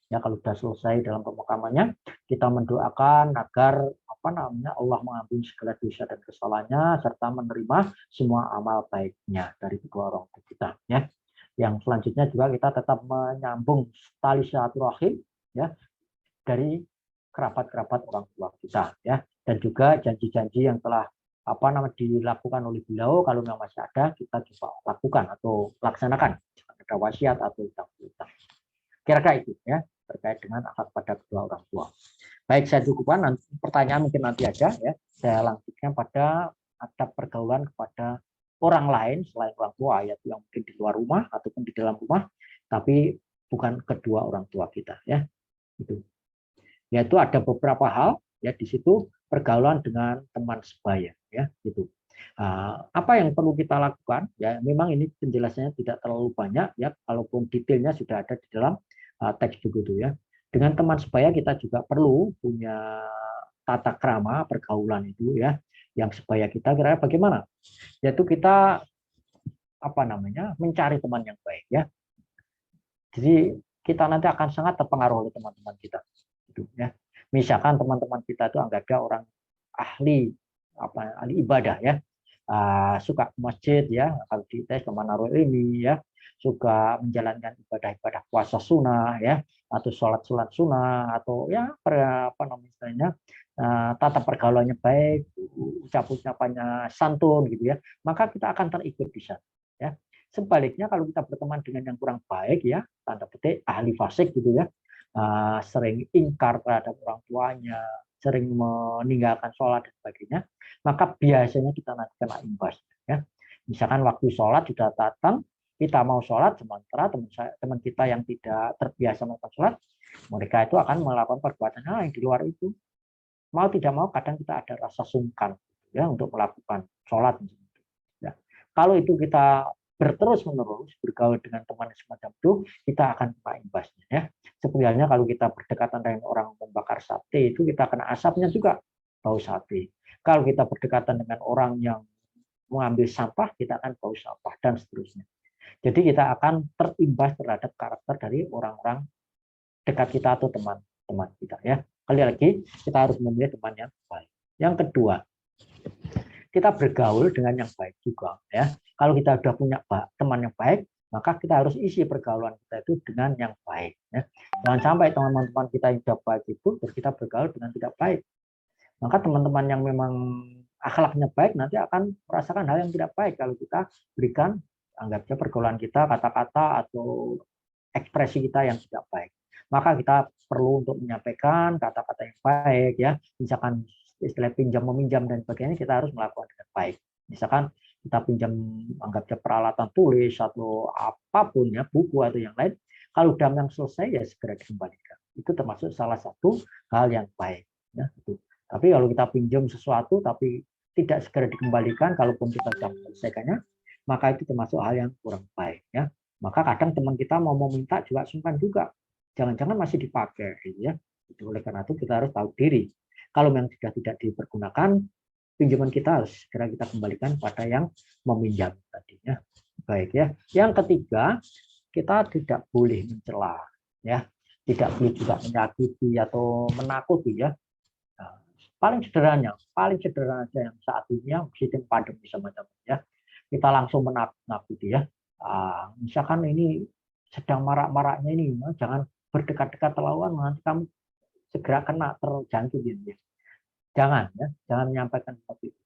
Ya, kalau sudah selesai dalam pemakamannya, kita mendoakan agar Allah mengampuni segala dosa dan kesalahannya serta menerima semua amal baiknya dari kedua orang tua kita ya. Yang selanjutnya juga kita tetap menyambung tali silaturahim ya dari kerabat-kerabat orang tua kita ya, dan juga janji-janji yang telah dilakukan oleh beliau kalau memang masih ada, kita coba lakukan atau laksanakan ada wasiat atau utang. Kira-kira itu ya terkait dengan akhlak pada kedua orang tua. Baik, saya cukupkan, nanti pertanyaan mungkin nanti aja ya. Saya lanjutkan pada adab pergaulan kepada orang lain selain orang tua, yaitu yang mungkin di luar rumah ataupun di dalam rumah, tapi bukan kedua orang tua kita ya. Itu. Yaitu ada beberapa hal ya di situ, pergaulan dengan teman sebaya ya gitu. Apa yang perlu kita lakukan ya, memang ini penjelasannya tidak terlalu banyak ya, kalaupun detailnya sudah ada di dalam teks buku itu ya. Dengan teman sebaya kita juga perlu punya tata krama pergaulan itu ya, yang sebaya kita kira-kira bagaimana, yaitu kita mencari teman yang baik ya. Jadi kita nanti akan sangat terpengaruh oleh teman-teman kita gitu ya. Misalkan teman-teman kita itu anggapnya orang ahli ibadah ya, suka ke masjid ya, kalau di tes Manarul Ilmi ya, suka menjalankan ibadah-ibadah puasa sunnah ya, atau sholat sunnah, atau ya tata pergaulannya baik, ucapannya santun gitu ya, maka kita akan terikut di sana ya. Sebaliknya kalau kita berteman dengan yang kurang baik ya, tanda petik ahli fasik gitu ya, sering ingkar terhadap orang tuanya, sering meninggalkan sholat dan sebagainya, maka biasanya kita nanti kena imbas ya. Misalkan waktu sholat sudah datang, kita mau sholat, sementara teman kita yang tidak terbiasa melakukan sholat, mereka itu akan melakukan perbuatan yang di luar itu. Mau tidak mau kadang kita ada rasa sungkan ya untuk melakukan sholat. Ya. Kalau itu kita berterus-menerus bergaul dengan teman semacam itu, kita akan kena imbasnya ya. Sebenarnya kalau kita berdekatan dengan orang membakar sate itu kita kena asapnya juga, bau sate. Kalau kita berdekatan dengan orang yang mengambil sampah, kita akan bau sampah dan seterusnya. Jadi kita akan terimbas terhadap karakter dari orang-orang dekat kita atau teman-teman kita ya. Kali lagi kita harus memilih teman yang baik. Yang kedua, kita bergaul dengan yang baik juga ya. Kalau kita sudah punya teman yang baik, maka kita harus isi pergaulan kita itu dengan yang baik ya. Jangan sampai teman-teman kita yang sudah baik itu terus kita bergaul dengan tidak baik. Maka teman-teman yang memang akhlaknya baik nanti akan merasakan hal yang tidak baik kalau kita berikan anggapnya pergaulan kita, kata-kata atau ekspresi kita yang tidak baik. Maka kita perlu untuk menyampaikan kata-kata yang baik ya. Misalkan istilah pinjam meminjam dan sebagainya, kita harus melakukan dengan baik. Misalkan kita pinjam anggapnya peralatan tulis atau apapun ya, buku atau yang lain, kalau yang selesai ya segera dikembalikan. Itu termasuk salah satu hal yang baik ya. Itu Tapi kalau kita pinjam sesuatu tapi tidak segera dikembalikan, kalaupun kita sudah menyelesaikannya, maka itu termasuk hal yang kurang baik ya. Maka kadang teman kita mau meminta juga sungkan juga. Jangan-jangan masih dipakai gitu ya. Itu oleh karena itu kita harus tahu diri. Kalau yang sudah tidak dipergunakan, pinjaman kita harus segera kita kembalikan pada yang meminjam tadinya. Baik ya. Yang ketiga, kita tidak boleh mencela ya. Tidak boleh juga menyakiti atau menakuti ya. Nah, paling sederhana aja yang saat ini yang sistem pandemi semacam ya. Kita langsung menakuti ya. Misalkan ini sedang marak-maraknya ini, jangan berdekat-dekat terlalu nanti kamu segera kena terjangkit ya. Jangan ya, jangan menyampaikan seperti itu.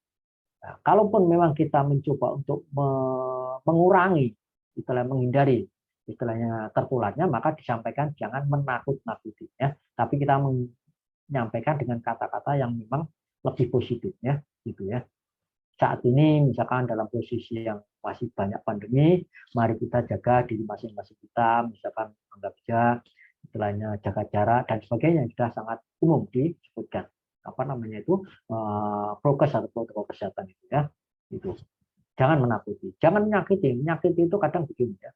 Nah, kalaupun memang kita mencoba untuk mengurangi, menghindari istilahnya tertularnya, maka disampaikan jangan menakut-nakuti ya. Tapi kita menyampaikan dengan kata-kata yang memang lebih positif ya, gitu ya. Saat ini misalkan dalam posisi yang masih banyak pandemi, mari kita jaga diri masing-masing kita, misalkan anggap saja istilahnya jaga jarak dan sebagainya, sudah sangat umum disebutkan apa namanya itu prokes atau protokol kesehatan itu ya. Itu jangan menakuti, jangan menyakiti itu kadang begini ya.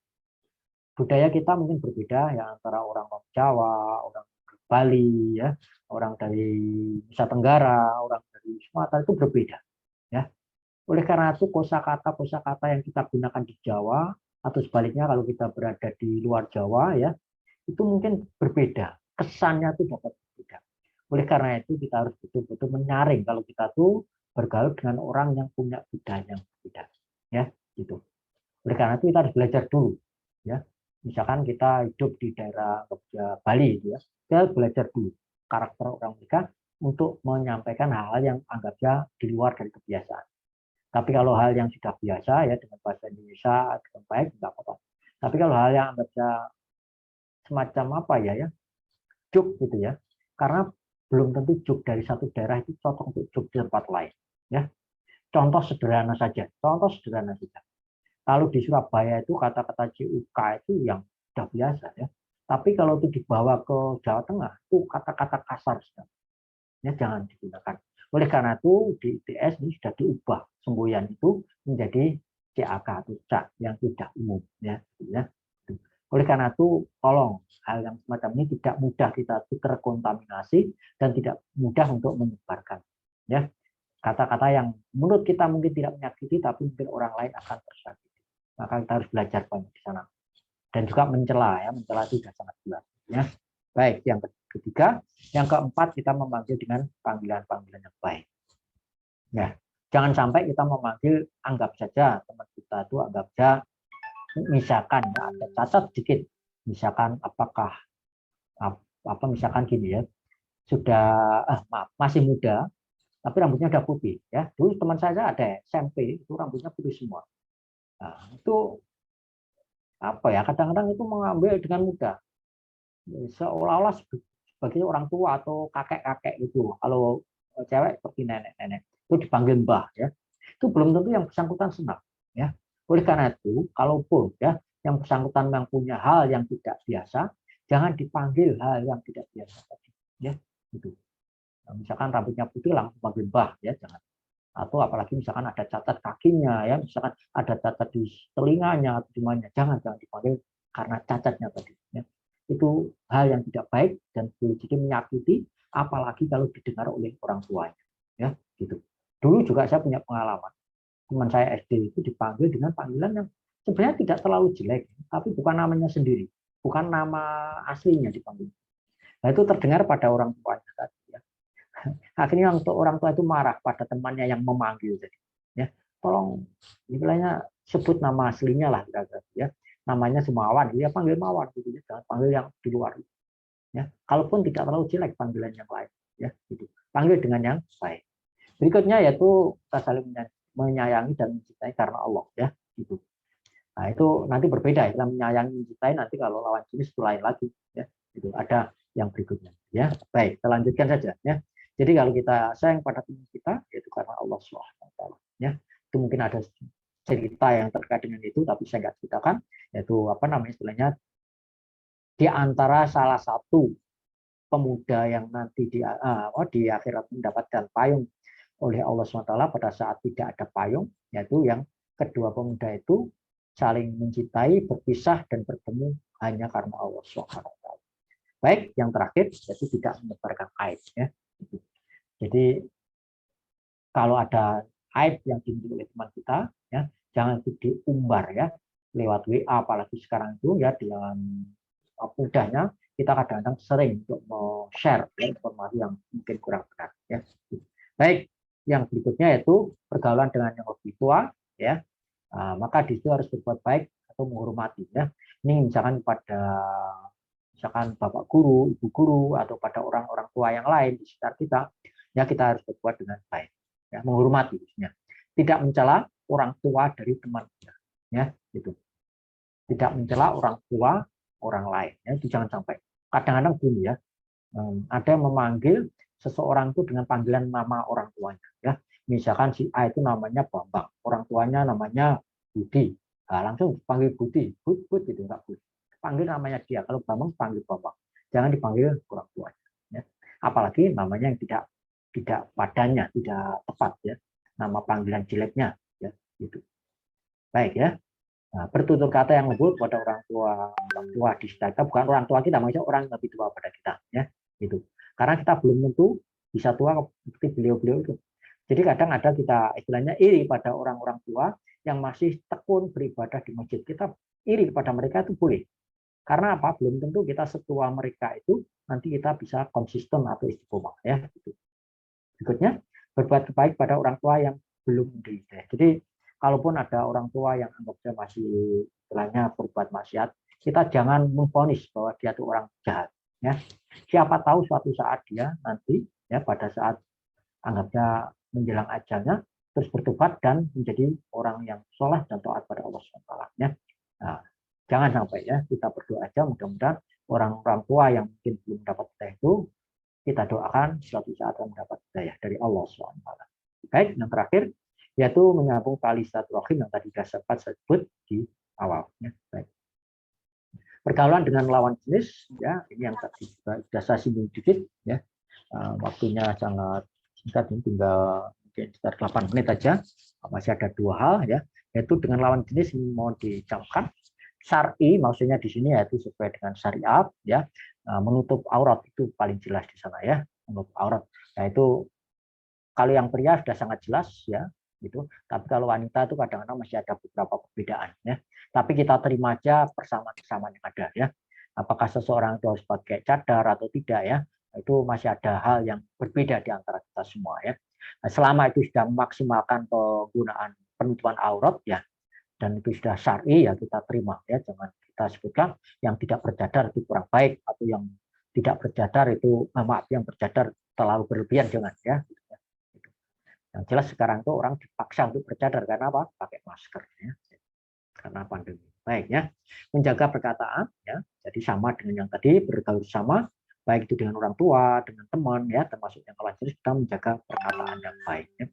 Budaya kita mungkin berbeda ya, antara orang Jawa, orang Bali ya, orang dari Nusa Tenggara, orang dari Sumatera itu berbeda ya. Oleh karena itu kosakata yang kita gunakan di Jawa atau sebaliknya kalau kita berada di luar Jawa ya, itu mungkin berbeda. Kesannya itu dapat berbeda. Oleh karena itu kita harus betul-betul menyaring kalau kita tuh bergaul dengan orang yang punya budaya yang berbeda. Ya, gitu. Oleh karena itu kita harus belajar dulu ya. Misalkan kita hidup di daerah Bali gitu ya. Kita belajar dulu karakter orang mereka untuk menyampaikan hal-hal yang anggapnya di luar dari kebiasaan. Tapi kalau hal yang sudah biasa ya dengan bahasa Indonesia dengan baik enggak apa-apa. Tapi kalau hal yang anggapnya semacam apa ya, juk gitu ya. Karena belum tentu juk dari satu daerah itu cocok untuk juk di tempat lain ya. Contoh sederhana saja. Kalau di Surabaya itu kata-kata CUK itu yang sudah biasa ya. Tapi kalau itu dibawa ke Jawa Tengah itu kata-kata kasar ya, jangan digunakan. Oleh karena itu di ITS ini sudah diubah semboyan itu menjadi CAK atau CAK yang tidak umum ya. Oleh karena itu tolong hal yang semacam ini tidak mudah kita terkontaminasi dan tidak mudah untuk menyebarkan ya. Kata-kata yang menurut kita mungkin tidak menyakiti tapi mungkin orang lain akan tersakiti. Maka kita harus belajar banyak di sana. Dan juga mencela ya, mencela itu sudah sangat jelas ya. Baik, yang ketiga, yang keempat kita memanggil dengan panggilan-panggilan yang baik. Ya, jangan sampai kita memanggil anggap saja teman kita itu anggap saja misalkan ya, ada cacat sedikit. Misalkan apakah misalkan gini ya. Sudah masih muda tapi rambutnya udah putih ya. Dulu teman saya ada SMP itu rambutnya putih semua. Nah, itu apa ya? Kadang-kadang itu mengambil dengan mudah. Seolah-olah sebagai orang tua atau kakek-kakek itu. Kalau cewek seperti nenek-nenek itu dipanggil mbah ya. Itu belum tentu yang bersangkutan senang ya. Oleh karena itu, kalaupun ya yang bersangkutan yang punya hal yang tidak biasa, jangan dipanggil hal yang tidak biasa tadi ya. Gitu. Nah, misalkan rambutnya putih langsung panggil mbah ya, jangan. Atau apalagi misalkan ada cacat kakinya ya, misalkan ada cacat di telinganya atau di mana, jangan dipanggil karena cacatnya tadi ya. Itu hal yang tidak baik dan boleh jadi menyakiti, apalagi kalau didengar oleh orang tuanya ya, gitu. Dulu juga saya punya pengalaman, teman saya SD itu dipanggil dengan panggilan yang sebenarnya tidak terlalu jelek, tapi bukan namanya sendiri, bukan nama aslinya dipanggil. Nah, itu terdengar pada orang tuanya tadi ya. Akhirnya untuk orang tua itu marah pada temannya yang memanggil tadi ya. Tolong istilahnya sebut nama aslinya lah kira-kira ya. Namanya Sumawan, dia panggil Mawan gitu ya, jangan panggil yang di luar ya. Kalaupun tidak terlalu jelek panggilan yang lain ya, gitu. Panggil dengan yang baik. Berikutnya yaitu kita saling menyayangi dan mencintai karena Allah ya, gitu. Nah, itu nanti berbeda ya, menyayangi mencintai nanti kalau lawan jenis itu lain lagi ya. Itu ada yang berikutnya ya. Baik, kita lanjutkan saja ya. Jadi kalau kita sayang pada teman kita yaitu karena Allah SWT ya. Itu mungkin ada cerita yang terkait dengan itu tapi saya nggak ceritakan, yaitu apa namanya istilahnya di antara salah satu pemuda yang nanti di akhirat mendapatkan payung oleh Allah SWT pada saat tidak ada payung, yaitu yang kedua pemuda itu saling mencintai, berpisah dan bertemu hanya karena Allah SWT. Baik, yang terakhir yaitu tidak menyebarkan aib ya. Jadi kalau ada aib yang dimiliki oleh teman kita ya, jangan itu diumbar ya lewat WA, apalagi sekarang itu ya dengan mudahnya kita kadang-kadang sering untuk share ya, informasi yang mungkin kurang benar ya. Baik, yang berikutnya yaitu pergaulan dengan yang lebih tua ya. Maka di situ harus berbuat baik atau menghormati ya. Ini misalkan bapak guru, ibu guru atau pada orang-orang tua yang lain di sekitar kita, ya kita harus berbuat dengan baik ya, menghormati ya. Tidak mencela orang tua dari teman kita ya, gitu. Tidak mencela orang tua orang lain ya, itu jangan sampai. Kadang-kadang gini ya, ada yang memanggil seseorang itu dengan panggilan nama orang tuanya ya. Misalkan si A itu namanya Bambang, orang tuanya namanya Budi. Langsung panggil Budi, Bud gitu, enggak Bud. Panggil namanya dia, kalau Bambang panggil Bambang. Jangan dipanggil orang tuanya ya. Apalagi namanya yang tidak padanya, tidak tepat ya. Nama panggilan jeleknya ya, gitu. Baik ya. Nah, bertutur kata yang lembut pada orang tua di sekitar kita, bukan orang tua kita, maksudnya orang yang lebih tua pada kita ya, gitu. Karena kita belum tentu bisa tua seperti beliau-beliau itu. Jadi kadang ada kita istilahnya iri pada orang-orang tua yang masih tekun beribadah di masjid. Kita iri kepada mereka itu boleh. Karena apa? Belum tentu kita setua mereka itu nanti kita bisa konsisten atau istiqomah ya. Gitu. Berikutnya, berbuat baik pada orang tua yang belum mendidik. Jadi kalaupun ada orang tua yang anggapnya masih istilahnya berbuat maksiat, kita jangan memvonis bahwa dia itu orang jahat. Ya. Siapa tahu suatu saat dia nanti ya pada saat anggapnya menjelang ajalnya terus bertobat dan menjadi orang yang soleh dan taat pada Allah SWT. Ya. Nah, jangan sampai ya kita berdoa aja mudah-mudahan orang-orang tua yang mungkin belum dapat hidayah itu kita doakan suatu saat akan mendapat hidayah dari Allah SWT. Baik, yang terakhir yaitu menyambung tali silaturahim yang tadi sudah sempat saya sebut di awal. Ya. Baik. Pergaulan dengan lawan jenis, ya ini yang tadi sudah saya singgung sedikit, ya waktunya sangat singkat, ini tinggal mungkin sekitar 8 menit aja. Masih ada 2 hal, ya, yaitu dengan lawan jenis mau dicamkan. Syar'i maksudnya di sini yaitu sesuai dengan syariat, ya menutup aurat itu paling jelas di sana ya, menutup aurat. Nah itu kalau yang pria sudah sangat jelas ya. Gitu. Tapi kalau wanita itu kadang-kadang masih ada beberapa perbedaan ya. Tapi kita terima aja persamaan-persamaan yang ada ya. Apakah seseorang itu harus pakai cadar atau tidak ya? Itu masih ada hal yang berbeda di antara kita semua ya. Nah, selama itu sudah memaksimalkan penggunaan penutupan aurat ya, dan itu sudah syar'i ya kita terima ya. Jangan kita sebutkan yang tidak bercadar itu kurang baik atau yang tidak bercadar itu maaf yang bercadar terlalu berlebihan, jangan ya. Yang jelas sekarang tuh orang dipaksa untuk bercadar karena apa? Pakai masker ya. Karena pandemi. Baik ya. Menjaga perkataan ya. Jadi sama dengan yang tadi, bergaul sama baik itu dengan orang tua, dengan teman ya, termasuk yang lawan jenis, kita menjaga perkataan yang baik ya.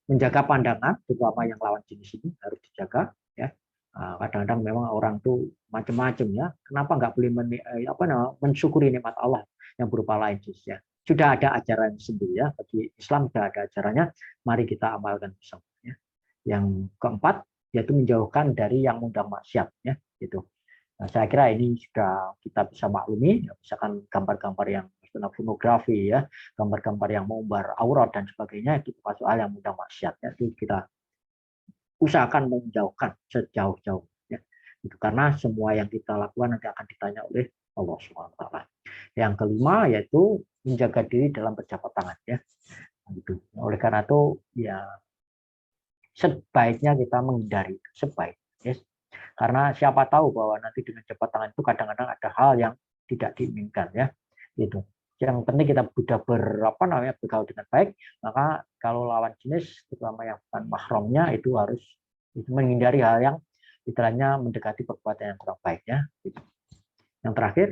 Menjaga pandangan terutama yang lawan jenis ini harus dijaga ya. Kadang-kadang memang orang tuh macam-macam ya. Kenapa nggak boleh mensyukuri nikmat Allah yang berupa lain jenis ya. Sudah ada ajaran sendiri ya, bagi Islam sudah ada ajarannya, mari kita amalkan bersama ya. Yang keempat yaitu menjauhkan dari yang mengundang maksiat ya, gitu. Nah, saya kira ini sudah kita bisa maklumi ya, misalkan gambar-gambar yang pornografi ya, gambar-gambar yang mengumbar aurat dan sebagainya, itu termasuk hal yang mengundang maksiat ya, itu kita usahakan menjauhkan sejauh-jauh ya. Itu karena semua yang kita lakukan nanti akan ditanya oleh Allah SWT. Yang kelima yaitu menjaga diri dalam berjabat tangan ya. Gitu. Oleh karena itu ya sebaiknya kita menghindari sebaik ya. Karena siapa tahu bahwa nanti dengan jabat tangan itu kadang-kadang ada hal yang tidak diinginkan ya. Gitu. Yang penting kita sudah bergaul dengan baik, maka kalau lawan jenis terutama yang bukan mahramnya itu harus menghindari hal yang istilahnya mendekati perbuatan yang kurang baik ya. Gitu. Yang terakhir,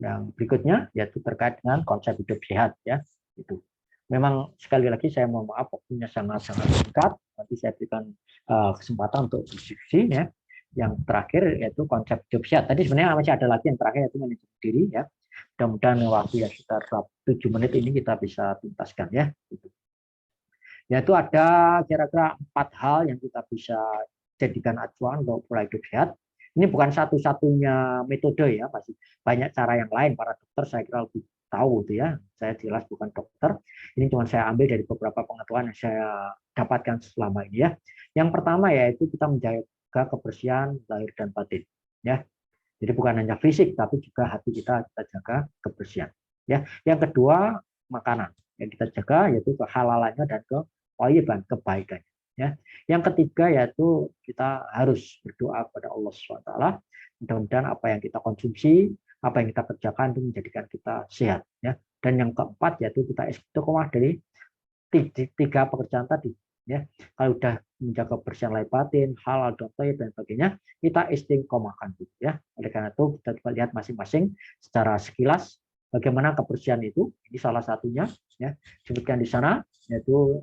yang berikutnya yaitu terkait dengan konsep hidup sehat ya. Itu memang sekali lagi saya mohon maaf waktunya sangat-sangat singkat. Nanti saya berikan kesempatan untuk diskusi ya. Yang terakhir yaitu konsep hidup sehat. Tadi sebenarnya masih ada lagi yang terakhir yaitu manajemen diri ya. Mudah-mudahan waktu yang sekitar 7 menit ini kita bisa tuntaskan ya. Yaitu ada kira-kira 4 hal yang kita bisa jadikan acuan untuk pola hidup sehat. Ini bukan satu-satunya metode ya, masih banyak cara yang lain. Para dokter saya kira lebih tahu itu ya. Saya jelas bukan dokter. Ini cuma saya ambil dari beberapa pengetahuan yang saya dapatkan selama ini ya. Yang pertama yaitu kita menjaga kebersihan lahir dan batin ya. Jadi bukan hanya fisik tapi juga hati kita jaga kebersihan ya. Yang kedua makanan yang kita jaga yaitu kehalalannya dan kebaikannya ya. Yang ketiga yaitu kita harus berdoa kepada Allah SWT. Mudah-mudahan apa yang kita konsumsi, apa yang kita kerjakan itu menjadikan kita sehat ya. Dan yang keempat yaitu kita istiqomah dari 3 pekerjaan tadi ya. Kalau udah menjaga kebersihan lahir batin, halal dan thayyib dan sebagainya, kita istiqomahkan gitu ya. Oleh karena itu kita coba lihat masing-masing secara sekilas bagaimana kebersihan itu. Ini salah satunya ya. Sebutkan di sana yaitu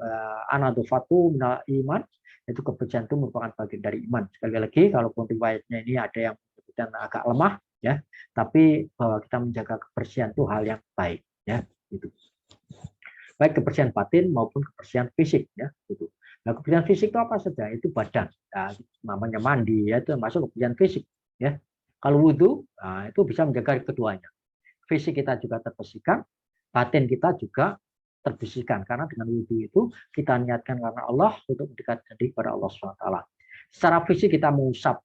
anadofatu minal iman, yaitu kebersihan itu merupakan bagian dari iman. Sekali lagi kalaupun riwayatnya ini ada yang menyebutkan agak lemah ya, tapi bahwa kita menjaga kebersihan itu hal yang baik ya gitu. Baik kebersihan batin maupun kebersihan fisik ya gitu. Nah, kebersihan fisik itu apa saja? Itu badan. Nah, namanya mandi ya itu masuk kebersihan fisik ya. Kalau wudhu, nah, itu bisa menjaga keduanya. Fisik kita juga terbersihkan, batin kita juga terbersihkan karena dengan wudhu itu kita niatkan karena Allah untuk mendekatkan diri kepada Allah SWT. Secara fisik kita mengusap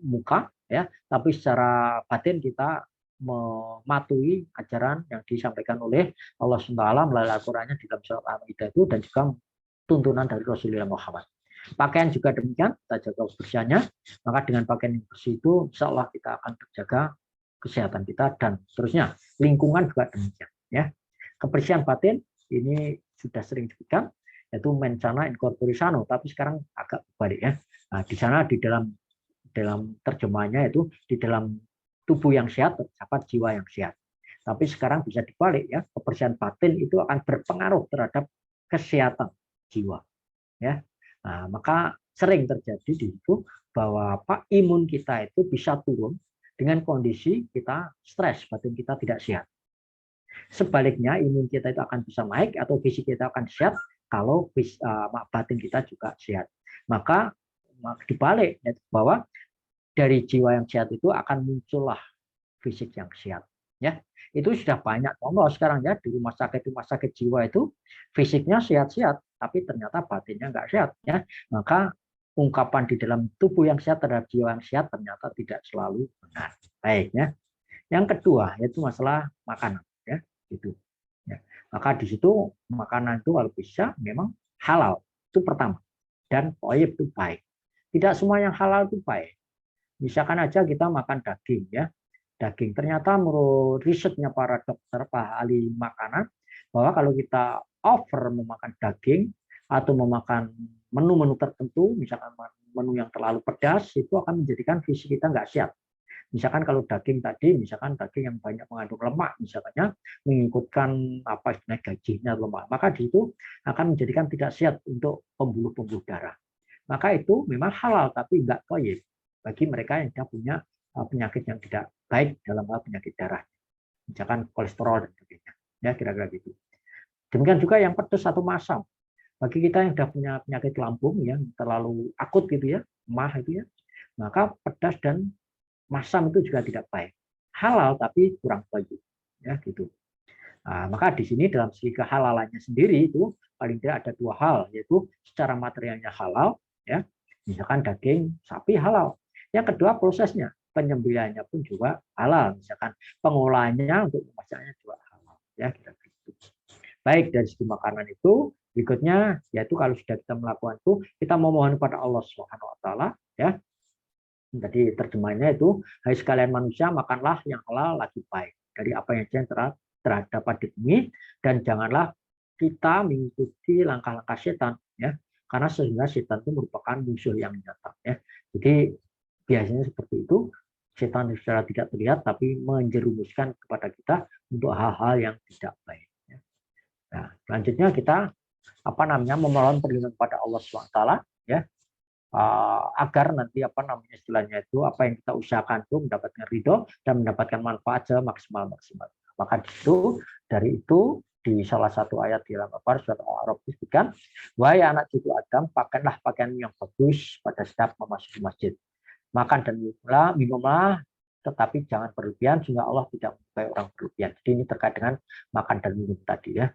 muka ya, tapi secara batin kita mematuhi ajaran yang disampaikan oleh Allah SWT melalui Al-Qur'annya di dalam surat Al-Maidah itu dan juga tuntunan dari Rasulullah Muhammad. Pakaian juga demikian, kita jaga kebersihannya, maka dengan pakaian yang bersih itu insya Allah kita akan terjaga kesehatan kita dan seterusnya. Lingkungan juga demikian ya. Kebersihan batin ini sudah sering disebutkan yaitu mensana in corpore sano, tapi sekarang agak berbalik ya. Nah, di sana di dalam terjemahannya itu di dalam tubuh yang sehat terdapat jiwa yang sehat. Tapi sekarang bisa dibalik ya, kebersihan batin itu akan berpengaruh terhadap kesehatan jiwa ya. Nah, maka sering terjadi di situ bahwa imun kita itu bisa turun dengan kondisi kita stres, batin kita tidak sehat. Sebaliknya imun kita itu akan bisa naik atau fisik kita akan sehat kalau batin kita juga sehat. Maka dibalik bahwa dari jiwa yang sehat itu akan muncullah fisik yang sehat ya. Itu sudah banyak contoh sekarang ya di rumah sakit jiwa itu fisiknya sehat-sehat tapi ternyata batinnya enggak sehat ya. Maka ungkapan di dalam tubuh yang sehat terhadap jiwa yang sehat ternyata tidak selalu benar. Baik ya. Yang kedua yaitu masalah makanan ya gitu ya. Maka di situ makanan itu kalau bisa memang halal itu pertama dan thayyib itu baik. Tidak semua yang halal itu baik. Misalkan aja kita makan daging ya. Daging ternyata menurut risetnya para dokter, para ahli makanan bahwa kalau kita over memakan daging atau memakan menu-menu tertentu, misalkan menu yang terlalu pedas itu akan menjadikan fisik kita nggak sehat. Misalkan kalau daging tadi, misalkan daging yang banyak mengandung lemak, misalnya mengikutkan apa istilahnya gajinya lemak, maka di situ akan menjadikan tidak sehat untuk pembuluh-pembuluh darah. Maka itu memang halal tapi nggak thayyib bagi mereka yang sudah punya penyakit yang tidak baik dalam hal penyakit darah, misalkan kolesterol dan sebagainya, ya kira-kira gitu. Demikian juga yang pedas atau masam, bagi kita yang sudah punya penyakit lambung yang terlalu akut gitu ya, mah itu ya, maka pedas dan masam itu juga tidak baik. Halal tapi kurang baik, ya gitu. Nah, maka di sini dalam segi kehalalannya sendiri itu paling tidak ada 2 hal, yaitu secara materialnya halal, ya, misalkan daging sapi halal. Yang kedua prosesnya, penyembelihannya pun juga halal, misalkan pengolahannya untuk memasaknya juga halal, ya kita gitu. Baik dari segi makanan itu, berikutnya yaitu kalau sudah kita melakukan itu, kita memohon kepada Allah Subhanahu Wa Taala, ya. Jadi terjemahnya itu, hai sekalian manusia makanlah yang halal lagi baik dari apa yang terdapat di bumi dan janganlah kita mengikuti langkah-langkah setan, ya. Karena sehingga setan itu merupakan musuh yang nyata, ya. Jadi biasanya seperti itu, setan secara tidak terlihat tapi menjerumuskan kepada kita untuk hal-hal yang tidak baik. Nah, selanjutnya kita memohon perlindungan kepada Allah SWT, ya, agar nanti istilahnya itu apa yang kita usahakan itu mendapatkan ridho dan mendapatkan manfaat semaksimal. Maka dari itu di salah satu ayat di dalam surat Al-A'raf disebutkan, wahai anak cucu Adam, pakailah pakaian yang bagus pada setiap memasuki masjid. Makan dan minumlah, tetapi jangan berlebihan sehingga Allah tidak menyukai orang berlebihan. Jadi ini terkait dengan makan dan minum tadi ya.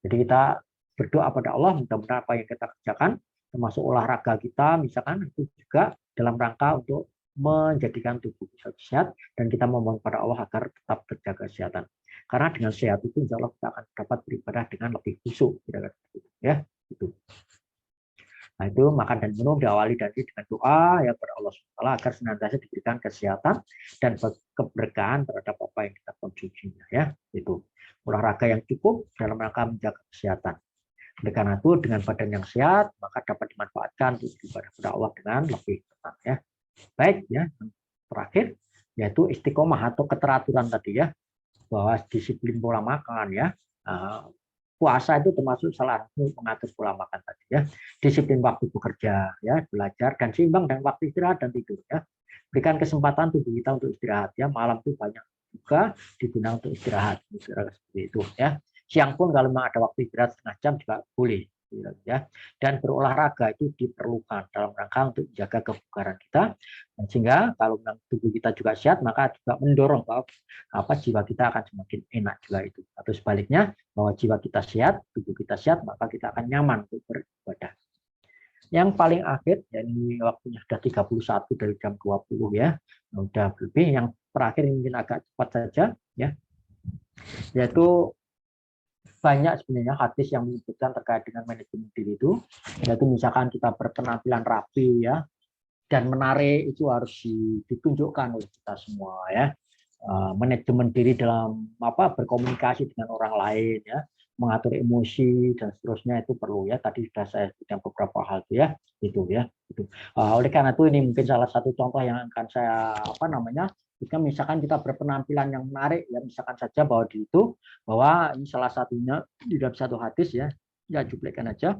Jadi kita berdoa pada Allah, mudah-mudahan apa yang kita kerjakan, termasuk olahraga kita, misalkan itu juga dalam rangka untuk menjadikan tubuh kita sehat, dan kita memohon pada Allah agar tetap terjaga kesehatan. Karena dengan sehat itu insya Allah kita akan dapat beribadah dengan lebih khusyuk, ya itu. Nah itu makan dan minum diawali dari dengan doa ya kepada Allah SWT agar senantiasa diberikan kesehatan dan keberkahan terhadap apa yang kita konsumsinya ya itu. Olahraga yang cukup dalam rangka menjaga kesehatan. Oleh karena itu dengan badan yang sehat maka dapat dimanfaatkan untuk beribadah kepada Allah dengan lebih tenang ya. Baik ya, yang terakhir yaitu istiqomah atau keteraturan tadi ya, bahwa disiplin pola makan ya. Puasa itu termasuk salah satu mengatur pola makan tadi ya. Disiplin waktu bekerja ya, belajar dan seimbang dengan waktu istirahat dan tidur ya. Berikan kesempatan tubuh kita untuk istirahat ya. Malam itu banyak juga digunakan untuk istirahat seperti itu ya. Siang pun kalau memang ada waktu istirahat setengah jam juga boleh ya. Dan berolahraga itu diperlukan dalam rangka untuk menjaga kebugaran kita, dan sehingga kalau memang tubuh kita juga sehat maka juga mendorong bahwa jiwa kita akan semakin enak juga itu, atau sebaliknya bahwa jiwa kita sehat, tubuh kita sehat, maka kita akan nyaman untuk beribadah. Yang paling akhir, ya ini waktunya sudah 31 dari jam 20 ya, sudah lebih. Yang terakhir mungkin agak cepat saja ya, yaitu banyak sebenarnya hadis yang menyebutkan terkait dengan manajemen diri itu, yaitu misalkan kita berpenampilan rapi ya dan menarik itu harus ditunjukkan oleh kita semua ya. Manajemen diri dalam berkomunikasi dengan orang lain ya, mengatur emosi dan seterusnya itu perlu ya. Tadi sudah saya sebutkan beberapa hal itu ya, itu ya. Itu. Oleh karena itu ini mungkin salah satu contoh yang akan saya jika misalkan kita berpenampilan yang menarik ya, misalkan saja bahwa ini salah satunya di dalam satu hadis ya cuplikan aja.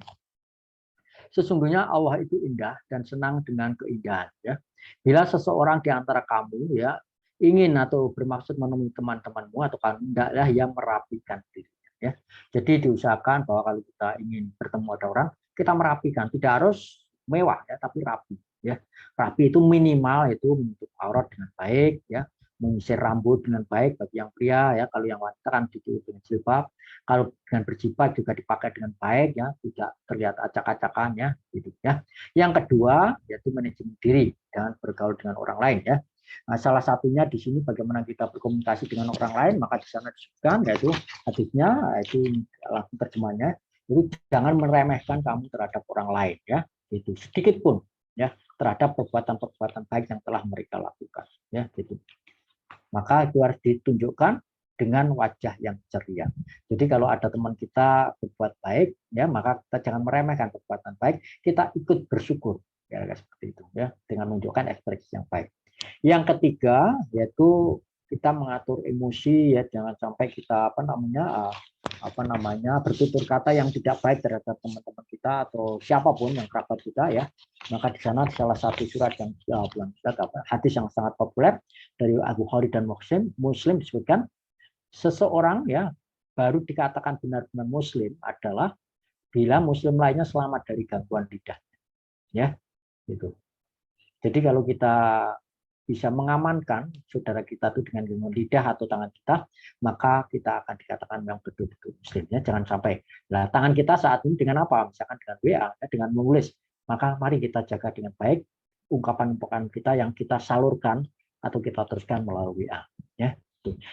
Sesungguhnya Allah itu indah dan senang dengan keindahan ya. Bila seseorang di antara kamu ya ingin atau bermaksud menemui teman-temanmu atau kamu, hendaklah yang merapikan dirinya ya. Jadi diusahakan bahwa kalau kita ingin bertemu ada orang, kita merapikan, tidak harus mewah ya, tapi rapi ya. Rapi itu minimal itu menutup aurat dengan baik ya, menyisir rambut dengan baik bagi yang pria ya, kalau yang wanita kan ditutup dengan jilbab, kalau dengan berjilbab juga dipakai dengan baik ya, tidak terlihat acak-acakan ya gitu ya. Yang kedua yaitu manajemen diri, jangan bergaul dengan orang lain ya. Nah, salah satunya di sini bagaimana kita berkomunikasi dengan orang lain, maka di sana disebutkan yaitu hadisnya, itu langsung terjemahnya, itu jangan meremehkan kamu terhadap orang lain ya, itu sedikit pun ya terhadap perbuatan-perbuatan baik yang telah mereka lakukan ya gitu. Maka itu harus ditunjukkan dengan wajah yang ceria. Jadi kalau ada teman kita berbuat baik ya, maka kita jangan meremehkan perbuatan baik, kita ikut bersyukur ya seperti itu ya, dengan menunjukkan ekspresi yang baik. Yang ketiga yaitu kita mengatur emosi ya, jangan sampai kita bertutur kata yang tidak baik terhadap teman-teman kita atau siapapun yang kerabat kita ya. Maka di sana salah satu surat yang hadis yang sangat populer dari Al-Bukhari dan Muslim disebutkan, seseorang ya baru dikatakan benar-benar muslim adalah bila muslim lainnya selamat dari gangguan lidah ya gitu. Jadi kalau kita bisa mengamankan saudara kita itu dengan gangguan lidah atau tangan kita, maka kita akan dikatakan memang betul-betul muslimnya. Jangan sampai tangan kita saat ini dengan apa? Misalkan dengan WA, dengan menulis. Maka mari kita jaga dengan baik ungkapan-ungkapan kita yang kita salurkan atau kita teruskan melalui WA. Ya.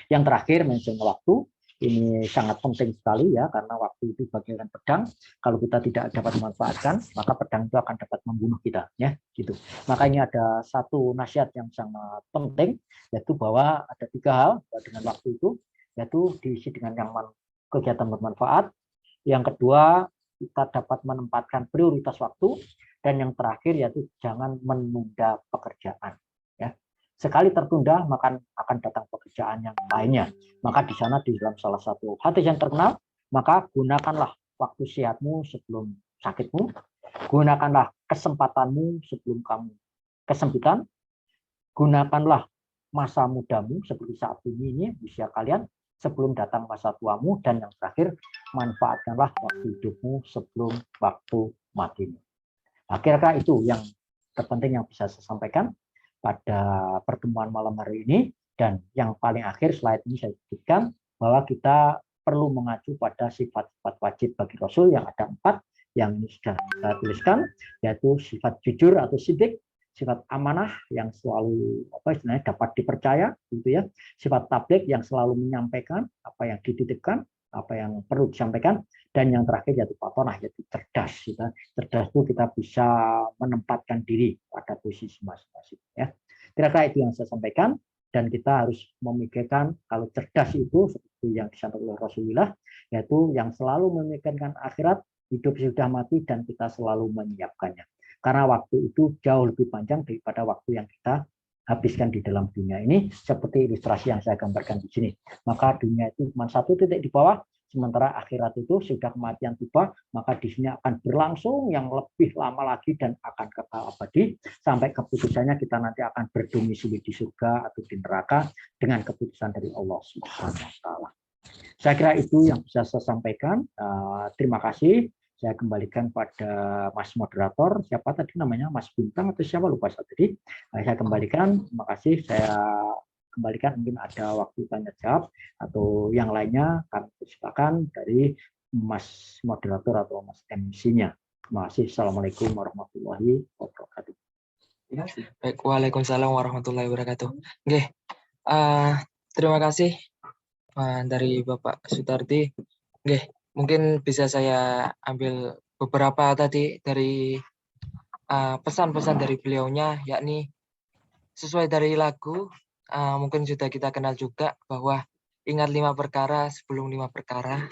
Yang terakhir mengenai waktu, ini sangat penting sekali ya, karena waktu itu bagaikan pedang. Kalau kita tidak dapat memanfaatkan, maka pedang itu akan dapat membunuh kita ya gitu. Maka ini ada satu nasihat yang sangat penting, yaitu bahwa ada 3 hal dengan waktu itu, yaitu diisi dengan yang kegiatan bermanfaat. Yang kedua, kita dapat menempatkan prioritas waktu, dan yang terakhir yaitu jangan menunda pekerjaan ya. Sekali tertunda maka akan datang pekerjaan yang lainnya. Maka di sana di dalam salah satu hadis yang terkenal, maka gunakanlah waktu sehatmu sebelum sakitmu, gunakanlah kesempatanmu sebelum kamu kesempitan, gunakanlah masa mudamu seperti saat ini usia kalian sebelum datang masa tuamu, dan yang terakhir manfaatkanlah waktu hidupmu sebelum waktu matimu. Nah, kira-kira itu yang terpenting yang bisa saya sampaikan pada pertemuan malam hari ini. Dan yang paling akhir slide ini saya sebutkan bahwa kita perlu mengacu pada sifat-sifat wajib bagi Rasul yang ada 4 yang ini sudah saya tuliskan, yaitu sifat jujur atau sidik, sifat amanah yang selalu istilahnya dapat dipercaya, gitu ya, sifat tabligh yang selalu menyampaikan apa yang dititipkan, apa yang perlu disampaikan, dan yang terakhir yaitu patonah, yaitu cerdas. Cerdas itu kita bisa menempatkan diri pada posisi masing-masing. Ya. Kira-kira itu yang saya sampaikan, dan kita harus memikirkan kalau cerdas itu seperti yang disampaikan oleh Rasulullah, yaitu yang selalu memikirkan akhirat, hidup sudah mati, dan kita selalu menyiapkannya. Karena waktu itu jauh lebih panjang daripada waktu yang kita habiskan di dalam dunia ini, seperti ilustrasi yang saya gambarkan di sini. Maka dunia itu cuma 1 titik di bawah, sementara akhirat itu sudah kematian tiba, maka di sini akan berlangsung yang lebih lama lagi dan akan kekal abadi, sampai keputusannya kita nanti akan berdomisili di surga atau di neraka dengan keputusan dari Allah Subhanahu wa taala. Saya kira itu yang bisa saya sampaikan. Terima kasih. Saya kembalikan pada Mas moderator, siapa tadi namanya, Mas Bintang atau siapa, lupa saya tadi. Saya kembalikan, terima kasih. Saya kembalikan, mungkin ada waktu tanya jawab atau yang lainnya kami persilakan dari Mas moderator atau Mas MC-nya. Terima kasih. Assalamualaikum warahmatullahi wabarakatuh. Baik, waalaikumsalam warahmatullahi wabarakatuh. Oke, terima kasih dari Bapak Sutardi. Oke, mungkin bisa saya ambil beberapa tadi dari pesan-pesan dari beliaunya, yakni sesuai dari lagu, mungkin sudah kita kenal juga bahwa ingat 5 perkara sebelum 5 perkara.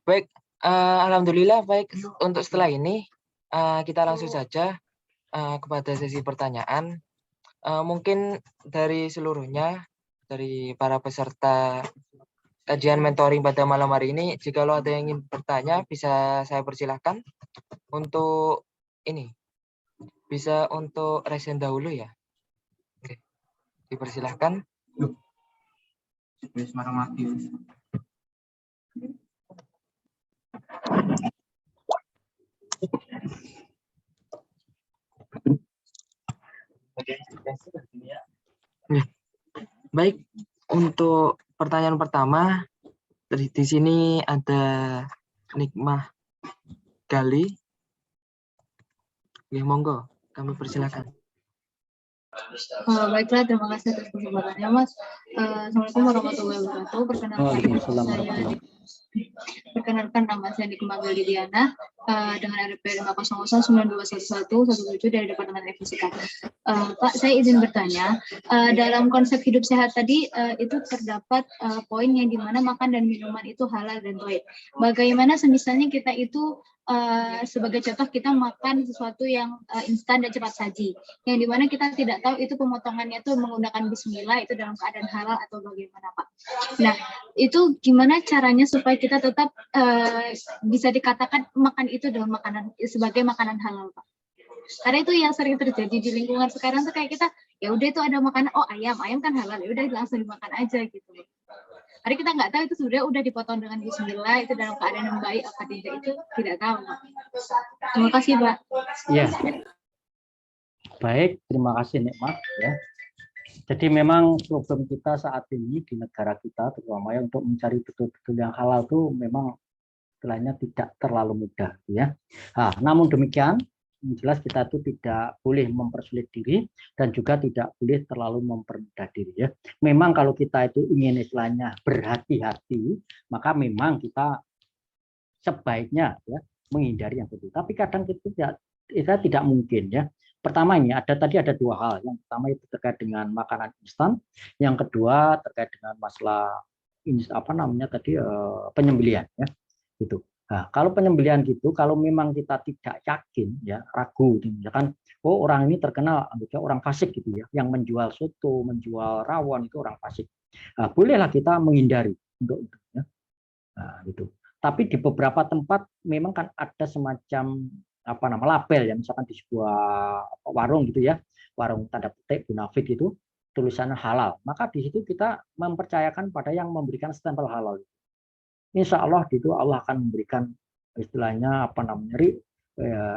Baik, alhamdulillah. Baik, untuk setelah ini kita langsung saja kepada sesi pertanyaan. Mungkin dari seluruhnya, dari para peserta kajian mentoring pada malam hari ini, jika ada yang ingin bertanya, bisa saya persilahkan untuk ini. Bisa untuk resen dahulu ya. Oke. Dipersilahkan. Baik, untuk pertanyaan pertama di sini ada Nikmah Gali. Oke, monggo, kami persilakan. Baiklah, terima kasih atas kesempatannya, Mas. Assalamualaikum warahmatullahi wabarakatuh. Perkenalkan nama saya Nikmah Gali Diana dengan RP 500921117 dari Departemen Fisika. Pak, saya izin bertanya, dalam konsep hidup sehat tadi itu terdapat poin yang dimana makan dan minuman itu halal dan thayyib. Bagaimana semisalnya kita itu sebagai contoh kita makan sesuatu yang instan dan cepat saji, yang dimana kita tidak tahu itu pemotongannya itu menggunakan bismillah, itu dalam keadaan halal atau bagaimana, Pak? Nah, itu gimana caranya supaya kita tetap bisa dikatakan makan itu dalam makanan sebagai makanan halal, Pak? Karena itu yang sering terjadi di lingkungan sekarang tuh kayak kita ya udah itu ada makanan, oh ayam kan halal, ya udah langsung dimakan aja gitu. Karena kita nggak tahu itu sebenarnya udah dipotong dengan bismillah, itu dalam keadaan yang baik apa tidak, itu tidak tahu, Pak. Terima kasih, Pak. Iya. Baik, terima kasih Nikmah ya. Jadi memang problem kita saat ini di negara kita terutama ya untuk mencari betul-betul yang halal itu memang istilahnya tidak terlalu mudah ya. Nah, namun demikian jelas kita itu tidak boleh mempersulit diri dan juga tidak boleh terlalu mempermudah diri ya. Memang kalau kita itu ingin istilahnya berhati-hati, maka memang kita sebaiknya ya menghindari yang betul. Tapi kadang kita tidak mungkin ya. Pertama ini tadi ada 2 hal. Yang pertama itu terkait dengan makanan instan, yang kedua terkait dengan masalah penyembelihan ya. Gitu. Nah, kalau penyembelihan gitu, kalau memang kita tidak yakin, ya ragu, misalkan, oh orang ini terkenal, orang fasik gitu ya, yang menjual soto, menjual rawon itu orang fasik. Nah, bolehlah kita menghindari untuk itu. Ya. Nah, gitu. Tapi di beberapa tempat memang kan ada semacam label ya, misalkan di sebuah warung gitu ya, warung tanda petik munafik itu tulisannya halal, maka di situ kita mempercayakan pada yang memberikan stempel halal. Insya Allah itu Allah akan memberikan istilahnya apa namanya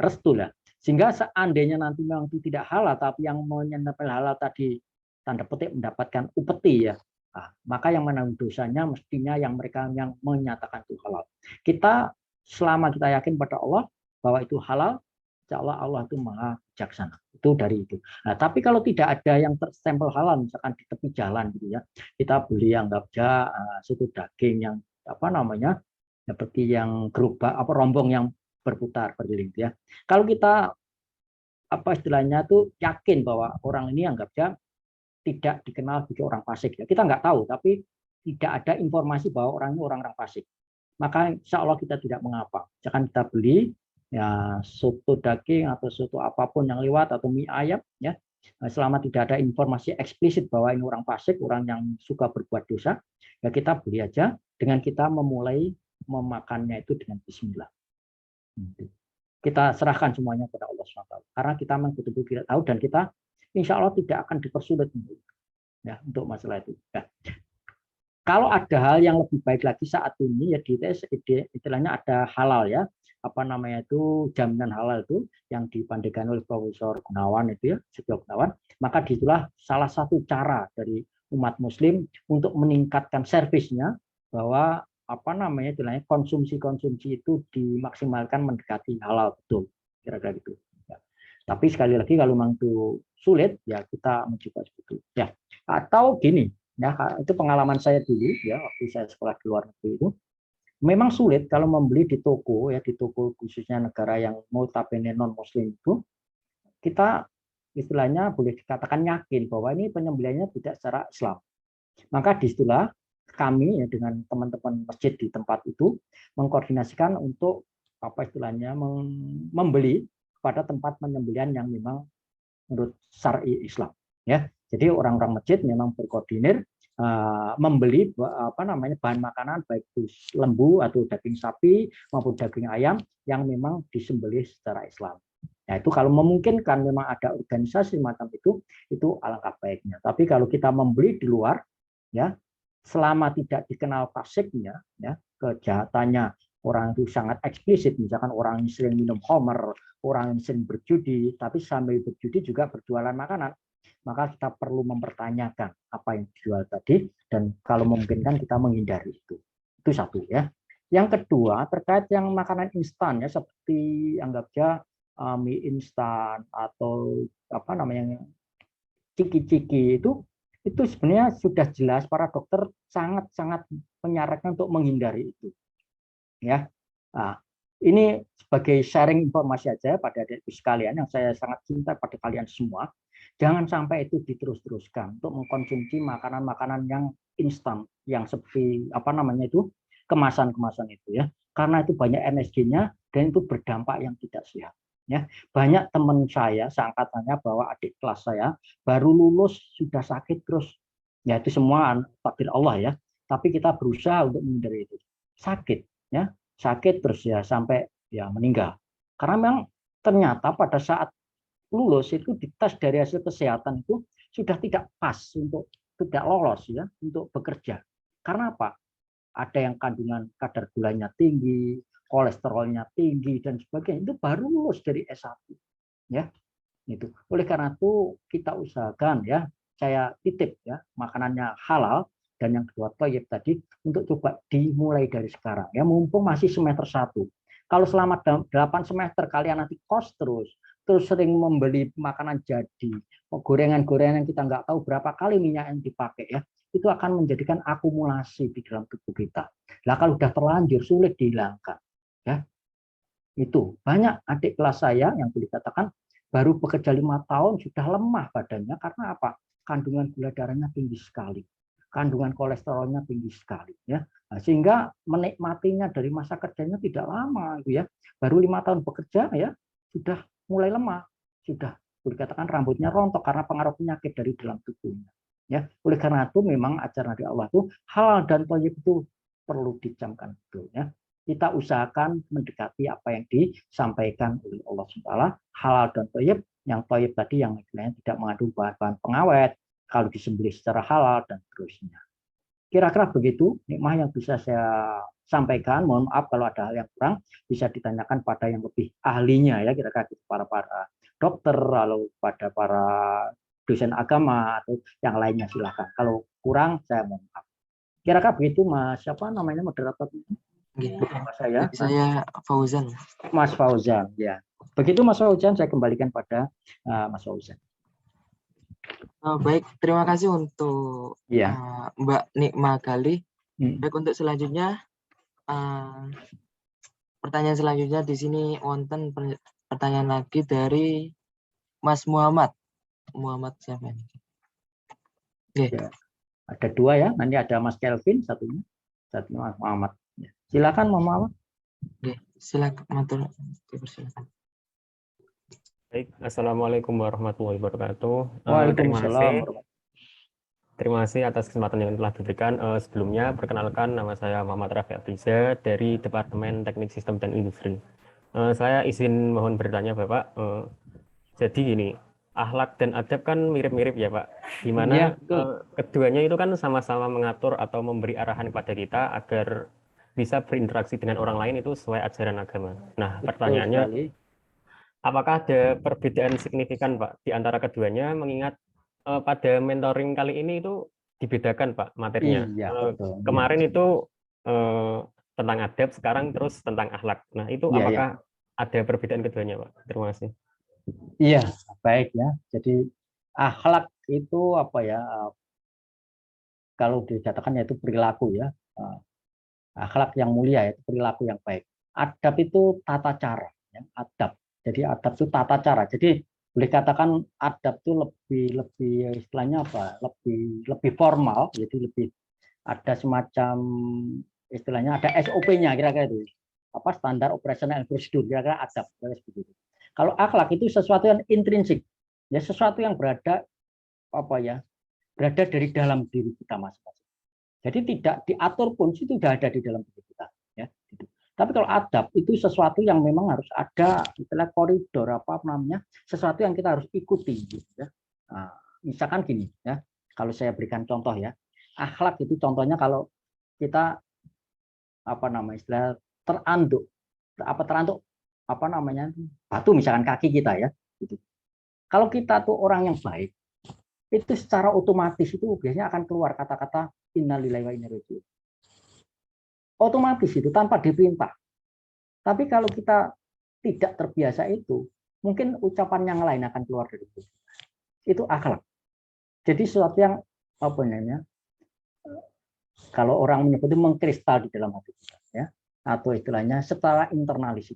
restu lah. Sehingga seandainya nanti memang itu tidak halal, tapi yang menempel halal tadi tanda petik mendapatkan upeti ya, nah, maka yang menanggung dosanya mestinya yang mereka yang menyatakan itu halal. Kita selama kita yakin pada Allah bahwa itu halal, insya Allah Allah itu maha bijaksana. Itu dari itu. Nah, tapi kalau tidak ada yang terstempel halal, misalkan di tepi jalan gitu ya, kita beli anggap aja soto daging yang apa namanya seperti yang gerobak apa rombong yang berputar berkeliling ya. Kalau kita apa istilahnya tuh yakin bahwa orang ini anggap aja tidak dikenal sebagai orang fasik ya, kita nggak tahu, tapi tidak ada informasi bahwa orang ini orang fasik, maka insya Allah kita tidak mengapa. Jangan kita beli ya soto daging atau soto apapun yang lewat atau mie ayam ya, selama tidak ada informasi eksplisit bahwa ini orang fasik, orang yang suka berbuat dosa, ya kita beli aja dengan kita memulai memakannya itu dengan bismillah. Kita serahkan semuanya kepada Allah SWT, karena kita memang betul-betul tidak tahu dan kita insya Allah tidak akan dipersulit untuk masalah itu. Ya. Kalau ada hal yang lebih baik lagi saat ini ya di istilahnya ada halal ya, apa namanya itu jaminan halal itu yang dipandaikan oleh Profesor Gunawan itu ya, Setio Gunawan, maka disitulah salah satu cara dari umat Muslim untuk meningkatkan servisnya bahwa apa namanya istilahnya konsumsi itu dimaksimalkan mendekati halal betul kira-kira gitu. Ya. Tapi sekali lagi kalau memang itu sulit ya kita mencoba seperti itu ya. Atau gini ya, itu pengalaman saya dulu ya waktu saya sekolah di luar negeri itu. Memang sulit kalau membeli di toko ya, di toko khususnya negara yang notabene non muslim itu, kita istilahnya boleh dikatakan yakin bahwa ini penyembelihannya tidak secara Islam. Maka disitulah kami ya dengan teman-teman masjid di tempat itu mengkoordinasikan untuk apa istilahnya membeli pada tempat penyembelihan yang memang menurut syar'i Islam ya. Jadi orang-orang masjid memang berkoordinir membeli apa namanya bahan makanan baik itu lembu atau daging sapi maupun daging ayam yang memang disembelih secara Islam. Nah itu kalau memungkinkan memang ada organisasi macam itu alangkah baiknya. Tapi kalau kita membeli di luar ya, selama tidak dikenal fasiknya ya, kejahatannya orang itu sangat eksplisit, misalkan orang yang sering minum khamr, orang yang sering berjudi, tapi sambil berjudi juga berjualan makanan, maka kita perlu mempertanyakan apa yang dijual tadi dan kalau memungkinkan kita menghindari itu. Itu satu ya. Yang kedua terkait yang makanan instan ya seperti anggap aja mie instan atau apa namanya ciki-ciki itu sebenarnya sudah jelas para dokter sangat-sangat menyarankan untuk menghindari itu. Ya. Nah, ini sebagai sharing informasi aja pada adik sekalian yang saya sangat cinta pada kalian semua. Jangan sampai itu diterus-teruskan untuk mengkonsumsi makanan-makanan yang instan, yang seperti apa namanya itu kemasan-kemasan itu ya, karena itu banyak MSG-nya dan itu berdampak yang tidak sehat. Ya, banyak teman saya seangkatannya bahwa adik kelas saya baru lulus sudah sakit terus, ya itu semua takdir Allah ya. Tapi kita berusaha untuk menghindari itu sakit, ya sakit terus ya sampai ya meninggal. Karena memang ternyata pada saat lulus itu dites dari hasil kesehatan itu sudah tidak pas untuk tidak lolos ya untuk bekerja. Karena apa? Ada yang kandungan kadar gulanya tinggi, kolesterolnya tinggi dan sebagainya. Itu baru lulus dari S1 ya. Itu. Oleh karena itu kita usahakan ya, saya titip ya makanannya halal dan yang kedua thayyib tadi untuk coba dimulai dari sekarang ya mumpung masih semester 1. Kalau selama 8 semester kalian nanti kos terus sering membeli makanan jadi, gorengan-gorengan yang kita nggak tahu berapa kali minyak yang dipakai ya, itu akan menjadikan akumulasi di dalam tubuh kita. Nah kalau sudah terlanjur sulit dihilangkan ya. Itu banyak adik kelas saya yang boleh dikatakan baru bekerja 5 tahun sudah lemah badannya karena apa? Kandungan gula darahnya tinggi sekali, kandungan kolesterolnya tinggi sekali ya. Nah, sehingga menikmatinya dari masa kerjanya tidak lama gitu ya. Baru 5 tahun bekerja ya sudah mulai lemah, sudah boleh dikatakan rambutnya rontok karena pengaruh penyakit dari dalam tubuhnya. Ya, oleh karena itu memang ajaran dari Allah itu halal dan thayyib itu perlu dicamkan betul ya. Kita usahakan mendekati apa yang disampaikan oleh Allah SWT, halal dan thayyib yang thayyib tadi yang istilahnya tidak mengandung bahan-bahan pengawet, kalau disembelih secara halal dan seterusnya. Kira-kira begitu nikmah yang bisa saya sampaikan. Mohon maaf kalau ada hal yang kurang, bisa ditanyakan pada yang lebih ahlinya ya, kira-kira para dokter, lalu pada para dosen agama atau yang lainnya silakan. Kalau kurang saya mohon maaf. Kira-kira begitu Mas, siapa namanya moderator? Gitu. Mas saya. Saya Fauzan. Mas Fauzan ya. Begitu Mas Fauzan, saya kembalikan pada Mas Fauzan. Baik, terima kasih untuk Iya. Mbak Nikma Gali. Hmm. Baik, untuk selanjutnya, pertanyaan selanjutnya di sini wonten pertanyaan lagi dari Mas Muhammad. Muhammad siapa ini? Oke. Ya. Ada dua ya, nanti ada Mas Kelvin satunya Mas Muhammad. Ya. Silakan Mas Muhammad. Oke, silakan matur. Silakan. Baik, Assalamualaikum warahmatullahi wabarakatuh. Waalaikumsalam. Terima kasih atas kesempatan yang telah diberikan. Sebelumnya, perkenalkan nama saya Muhammad Rafi Abriza dari Departemen Teknik Sistem dan Industri. Saya izin mohon bertanya, Bapak. Jadi gini, akhlak dan adab kan mirip-mirip ya, Pak. Di mana keduanya itu kan sama-sama mengatur atau memberi arahan kepada kita agar bisa berinteraksi dengan orang lain itu sesuai ajaran agama. Nah, pertanyaannya, apakah ada perbedaan signifikan, Pak, di antara keduanya, mengingat pada mentoring kali ini itu dibedakan, Pak, materinya. Iya, betul. Kemarin itu tentang adab, sekarang terus tentang akhlak. Nah, itu apakah ada perbedaan keduanya, Pak? Terima kasih. Iya, baik ya. Jadi akhlak itu apa ya? Kalau dikatakan yaitu perilaku ya. Akhlak yang mulia itu perilaku yang baik. Adab itu tata cara, ya. Adab. Jadi adab itu tata cara. Jadi boleh katakan adab itu lebih istilahnya apa? Lebih formal, jadi lebih ada semacam istilahnya ada SOP-nya kira-kira itu. Apa standar operasional prosedur kira-kira adab begitu. Kalau akhlak itu sesuatu yang intrinsik, ya sesuatu yang berada dari dalam diri kita masing-masing. Jadi tidak diatur pun itu sudah ada di dalam diri kita, ya. Gitu. Tapi kalau adab itu sesuatu yang memang harus ada istilah koridor sesuatu yang kita harus ikuti, gitu, ya. Nah, misalkan gini, ya. Kalau saya berikan contoh ya, akhlak itu contohnya kalau kita istilah teranduk batu misalkan kaki kita ya, gitu. Kalau kita tuh orang yang baik, itu secara otomatis itu biasanya akan keluar kata-kata innalillahi wa inna ilaihi raji'un. Otomatis itu tanpa diperintah. Tapi kalau kita tidak terbiasa itu, mungkin ucapan yang lain akan keluar dari itu. Itu akhlak. Jadi sesuatu yang kalau orang menyebut itu mengkristal di dalam hati kita, ya, atau istilahnya secara internalis.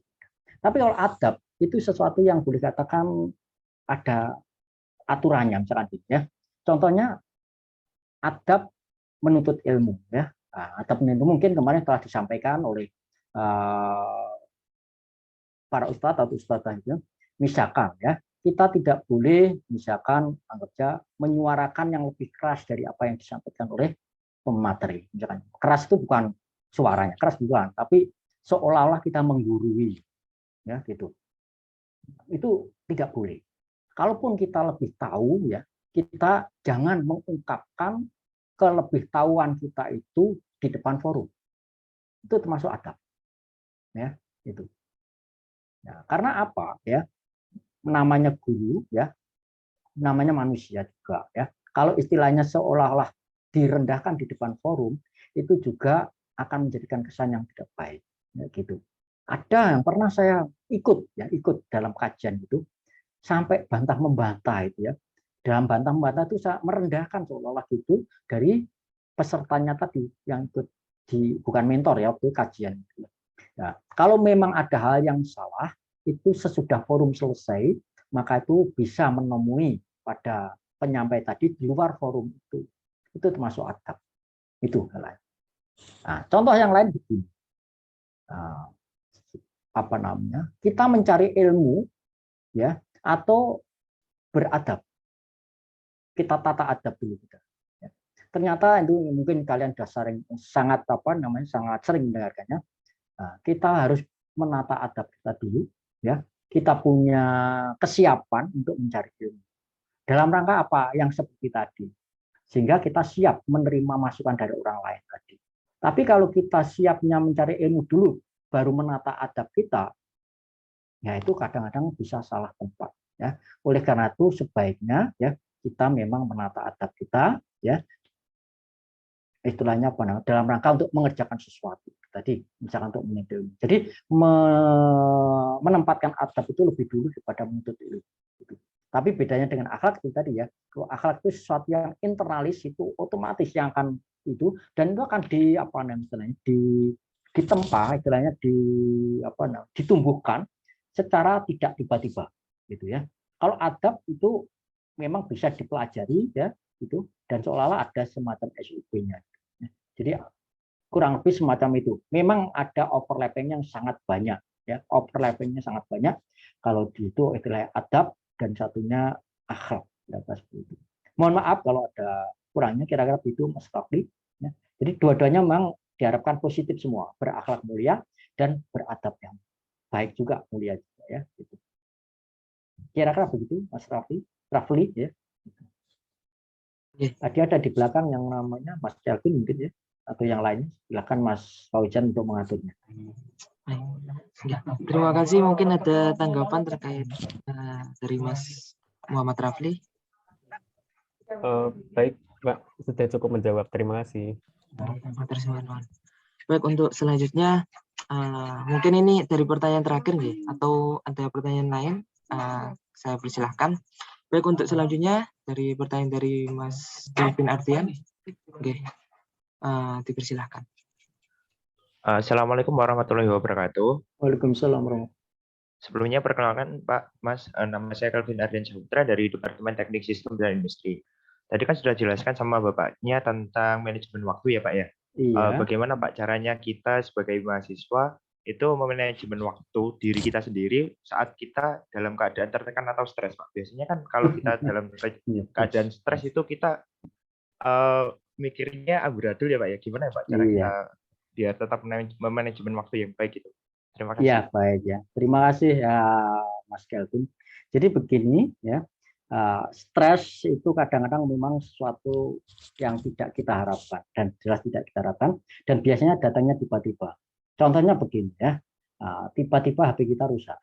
Tapi kalau adab itu sesuatu yang boleh katakan ada aturannya, misalkan ya. Contohnya adab menuntut ilmu, ya. Adab menuntut mungkin kemarin telah disampaikan oleh para ustadz atau ustadzah itu, misalkan ya kita tidak boleh misalkan menyuarakan yang lebih keras dari apa yang disampaikan oleh pemateri. Misalkan keras itu bukan suaranya, keras bukan, tapi seolah-olah kita menggurui, ya gitu. Itu tidak boleh. Kalaupun kita lebih tahu ya, kita jangan mengungkapkan kelebihtahuan kita itu di depan forum. Itu termasuk adab. Ya, itu. Nah, karena apa ya? Namanya guru ya, namanya manusia juga ya. Kalau istilahnya seolah-olah direndahkan di depan forum, itu juga akan menjadikan kesan yang tidak baik, ya, gitu. Ada yang pernah saya ikut dalam kajian itu sampai bantah membantah itu ya. Dalam bantah membantah itu saya merendahkan seolah-olah gitu dari pesertanya tadi yang ikut bukan mentor ya waktu kajian. Nah, kalau memang ada hal yang salah itu sesudah forum selesai maka itu bisa menemui pada penyampai tadi di luar forum itu termasuk adab. Itu hal lain. Nah, contoh yang lain begini. Kita mencari ilmu ya atau beradab. Kita tata adab dulu kita. Ya. Ternyata itu mungkin kalian sudah sangat sering mendengarkannya. Nah, kita harus menata adab kita dulu ya. kita punya kesiapan untuk mencari ilmu. Dalam rangka apa? Yang seperti tadi. Sehingga kita siap menerima masukan dari orang lain tadi. Tapi kalau kita siapnya mencari ilmu dulu, baru menata adab kita, ya itu kadang-kadang bisa salah tempat. Ya. Oleh karena itu sebaiknya ya kita memang menata adab kita, ya istilahnya apa namanya, dalam rangka untuk mengerjakan sesuatu tadi, misalkan untuk menuntut ilmu. Jadi menempatkan adab itu lebih dulu daripada menuntut ilmu. Tapi bedanya dengan akhlak itu tadi ya, kalau akhlak itu sesuatu yang internalis, itu otomatis yang akan itu, dan itu akan di apa namanya istilahnya ditempa, istilahnya ditumbuhkan secara tidak tiba-tiba, gitu ya. Kalau adab itu memang bisa dipelajari ya, itu, dan seolah-olah ada semacam SUP-nya. Jadi kurang lebih semacam itu. Memang ada overlapping yang sangat banyak, ya, overlappingnya sangat banyak. Kalau itu istilah adab dan satunya akhlak. Mohon maaf kalau ada kurangnya, kira-kira begitu Mas Rafli. Ya. Jadi dua-duanya memang diharapkan positif semua, berakhlak mulia dan beradab yang baik juga, mulia juga ya. Gitu. Kira-kira begitu Mas Rafli ya. Tadi ada di belakang yang namanya Mas Kelvin mungkin ya, atau yang lainnya, silakan Mas Fauzan untuk mengaturnya. Ya, terima kasih. Mungkin ada tanggapan terkait dari Mas Muhammad Rafli. Baik, Pak, sudah cukup menjawab. Terima kasih. Baik, untuk selanjutnya mungkin ini dari pertanyaan terakhir nih, atau ada pertanyaan lain, saya persilahkan. Baik, untuk selanjutnya dari pertanyaan dari Mas Kelvin Ardian, oke, dipersilahkan. Assalamualaikum warahmatullahi wabarakatuh. Waalaikumsalam warahmatullahi. Sebelumnya perkenalkan Pak, Mas, nama saya Kelvin Ardian Saputra dari Departemen Teknik Sistem dan Industri. Tadi kan sudah jelaskan sama Bapaknya tentang manajemen waktu ya Pak ya. Iya. Bagaimana Pak caranya kita sebagai mahasiswa itu memanajemen waktu diri kita sendiri saat kita dalam keadaan tertekan atau stres Pak. Biasanya kan kalau kita dalam keadaan stres itu kita mikirnya amburadul ya Pak ya. Gimana ya Pak cara kita biar tetap memanajemen waktu yang baik itu? Terima kasih. Ya, baik ya. Terima kasih ya Mas Kelvin. Jadi begini ya, stres itu kadang-kadang memang sesuatu yang tidak kita harapkan dan jelas tidak kita harapkan, dan biasanya datangnya tiba-tiba. Contohnya begini ya, tiba-tiba HP kita rusak,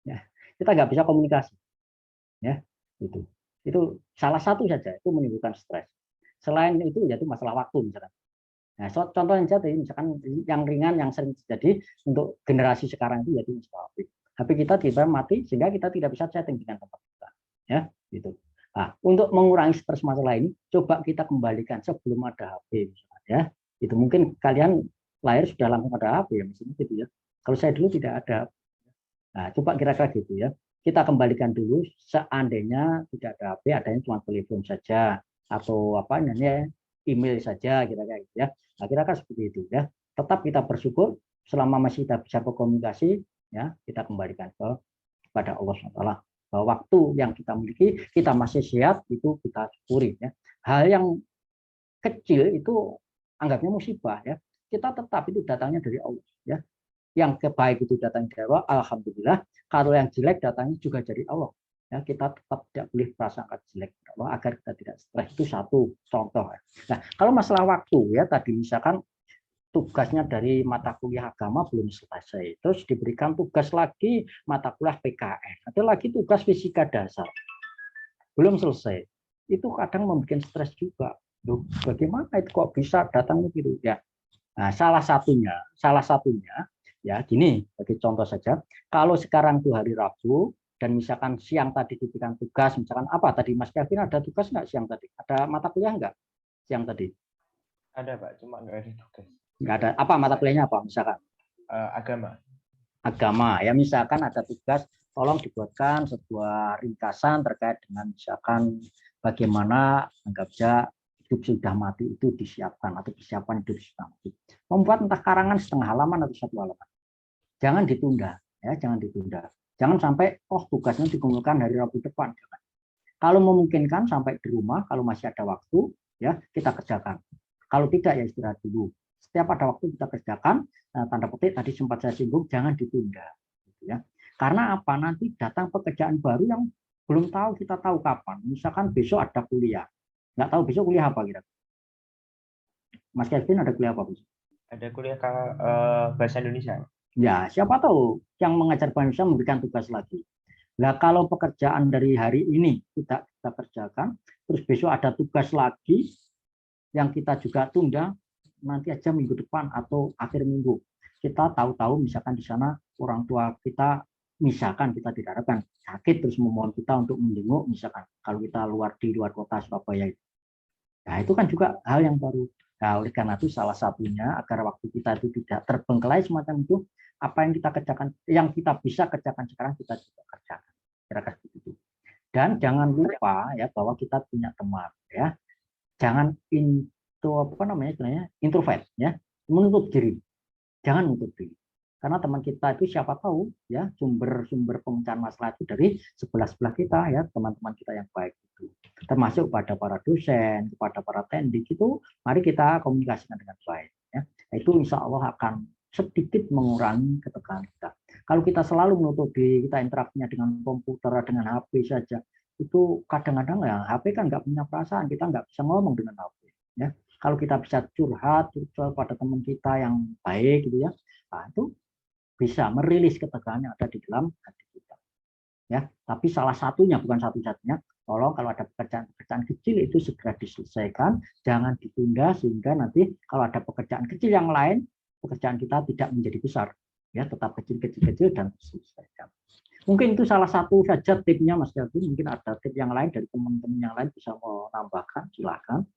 ya, kita nggak bisa komunikasi, ya, itu salah satu saja itu menimbulkan stres. Selain itu yaitu masalah waktu misalkan. Nah, contoh yang jadi misalkan yang ringan yang sering terjadi untuk generasi sekarang itu yaitu HP. HP kita tiba-tiba mati sehingga kita tidak bisa chatting dengan teman kita, ya, gitu. Nah, untuk mengurangi stres masalah ini, coba kita kembalikan sebelum ada HP, misalkan, ya. Itu mungkin kalian lahir sudah langsung ada HP ya, misalnya gitu ya. Kalau saya dulu tidak ada. Nah, coba kira-kira gitu ya. Kita kembalikan dulu, seandainya tidak ada HP, adanya cuma telepon saja atau apa namanya email saja, kira-kira gitu ya. Nah, kira-kira seperti itu ya. Tetap kita bersyukur selama masih kita bisa berkomunikasi, ya, kita kembalikan kepada Allah SWT. Bahwa waktu yang kita miliki, kita masih sehat, itu kita syukuri ya. Hal yang kecil itu anggapnya musibah ya. Kita tetap itu datangnya dari Allah ya. Yang baik itu datang dari Allah, alhamdulillah. Kalau yang jelek datangnya juga dari Allah. Ya, kita tetap tidak boleh prasangka jelek Allah agar kita tidak stres. Itu satu contoh. Nah, kalau masalah waktu ya tadi misalkan tugasnya dari mata kuliah agama belum selesai, terus diberikan tugas lagi mata kuliah PKN, ada lagi tugas fisika dasar belum selesai, itu kadang membuat stres juga. Loh, bagaimana itu kok bisa datang begitu ya? Nah, salah satunya ya gini, bagi contoh saja, kalau sekarang tuh hari Rabu dan misalkan siang tadi diberikan tugas, misalkan apa tadi Mas Kevin ada tugas nggak siang tadi? Ada mata kuliah nggak siang tadi? Ada Pak, cuma nggak ada tugas. Nggak ada. Apa mata kuliahnya apa misalkan? Agama. Agama ya, misalkan ada tugas, tolong dibuatkan sebuah ringkasan terkait dengan misalkan bagaimana anggap saja hidup sudah mati itu disiapkan atau persiapan hidup sudah mati. Membuat entah karangan setengah halaman atau 1 halaman. Jangan ditunda ya, jangan ditunda. Jangan sampai tugasnya dikumpulkan hari Rabu depan. Kalau memungkinkan sampai di rumah, kalau masih ada waktu ya kita kerjakan. Kalau tidak ya istirahat dulu. Setiap ada waktu kita kerjakan. Tanda petik tadi sempat saya singgung, jangan ditunda. Gitu ya. Karena apa? Nanti datang pekerjaan baru yang belum tahu kita tahu kapan. Misalkan besok ada kuliah, nggak tahu besok kuliah apa kira. Mas Kevin ada kuliah apa besok? Ada kuliah bahasa Indonesia. Ya, siapa tahu yang mengajar bahasa Indonesia memberikan tugas lagi. Nah, kalau pekerjaan dari hari ini tidak kita kerjakan, terus besok ada tugas lagi yang kita juga tunda, nanti aja minggu depan atau akhir minggu. Kita tahu-tahu misalkan di sana orang tua kita, misalkan kita tidak harapkan sakit terus memohon kita untuk menjenguk, misalkan kalau kita di luar kota Surabaya itu. Nah, itu kan juga hal yang baru. Nah, oleh karena itu salah satunya agar waktu kita itu tidak terbengkelai semacam itu, apa yang kita kerjakan, yang kita bisa kerjakan sekarang kita juga kerjakan. Kira-kira begitu. Dan jangan lupa ya bahwa kita punya teman ya. Jangan introvert ya, menutup diri. Jangan menutup diri. Karena teman kita itu siapa tahu ya sumber pemecahan masalah itu dari sebelah kita ya, teman-teman kita yang baik itu. Termasuk pada para dosen, kepada para tendik itu, mari kita komunikasikan dengan baik ya. Itu insya Allah akan sedikit mengurangi ketegangan kita. Kalau kita selalu menutup diri, kita interaksinya dengan komputer, dengan HP saja, itu kadang-kadang ya HP kan nggak punya perasaan, kita nggak bisa ngomong dengan HP ya. Kalau kita bisa curhat pada teman kita yang baik gitu ya, nah itu bisa merilis ketegangan yang ada di dalam hati kita ya. Tapi salah satunya, bukan satu-satunya, tolong kalau ada pekerjaan kecil itu segera diselesaikan, jangan ditunda sehingga nanti kalau ada pekerjaan kecil yang lain, pekerjaan kita tidak menjadi besar ya, tetap kecil dan diselesaikan. Mungkin itu salah satu saja tipnya Mas Kevin. Mungkin ada tip yang lain dari teman-teman yang lain bisa menambahkan, silakan.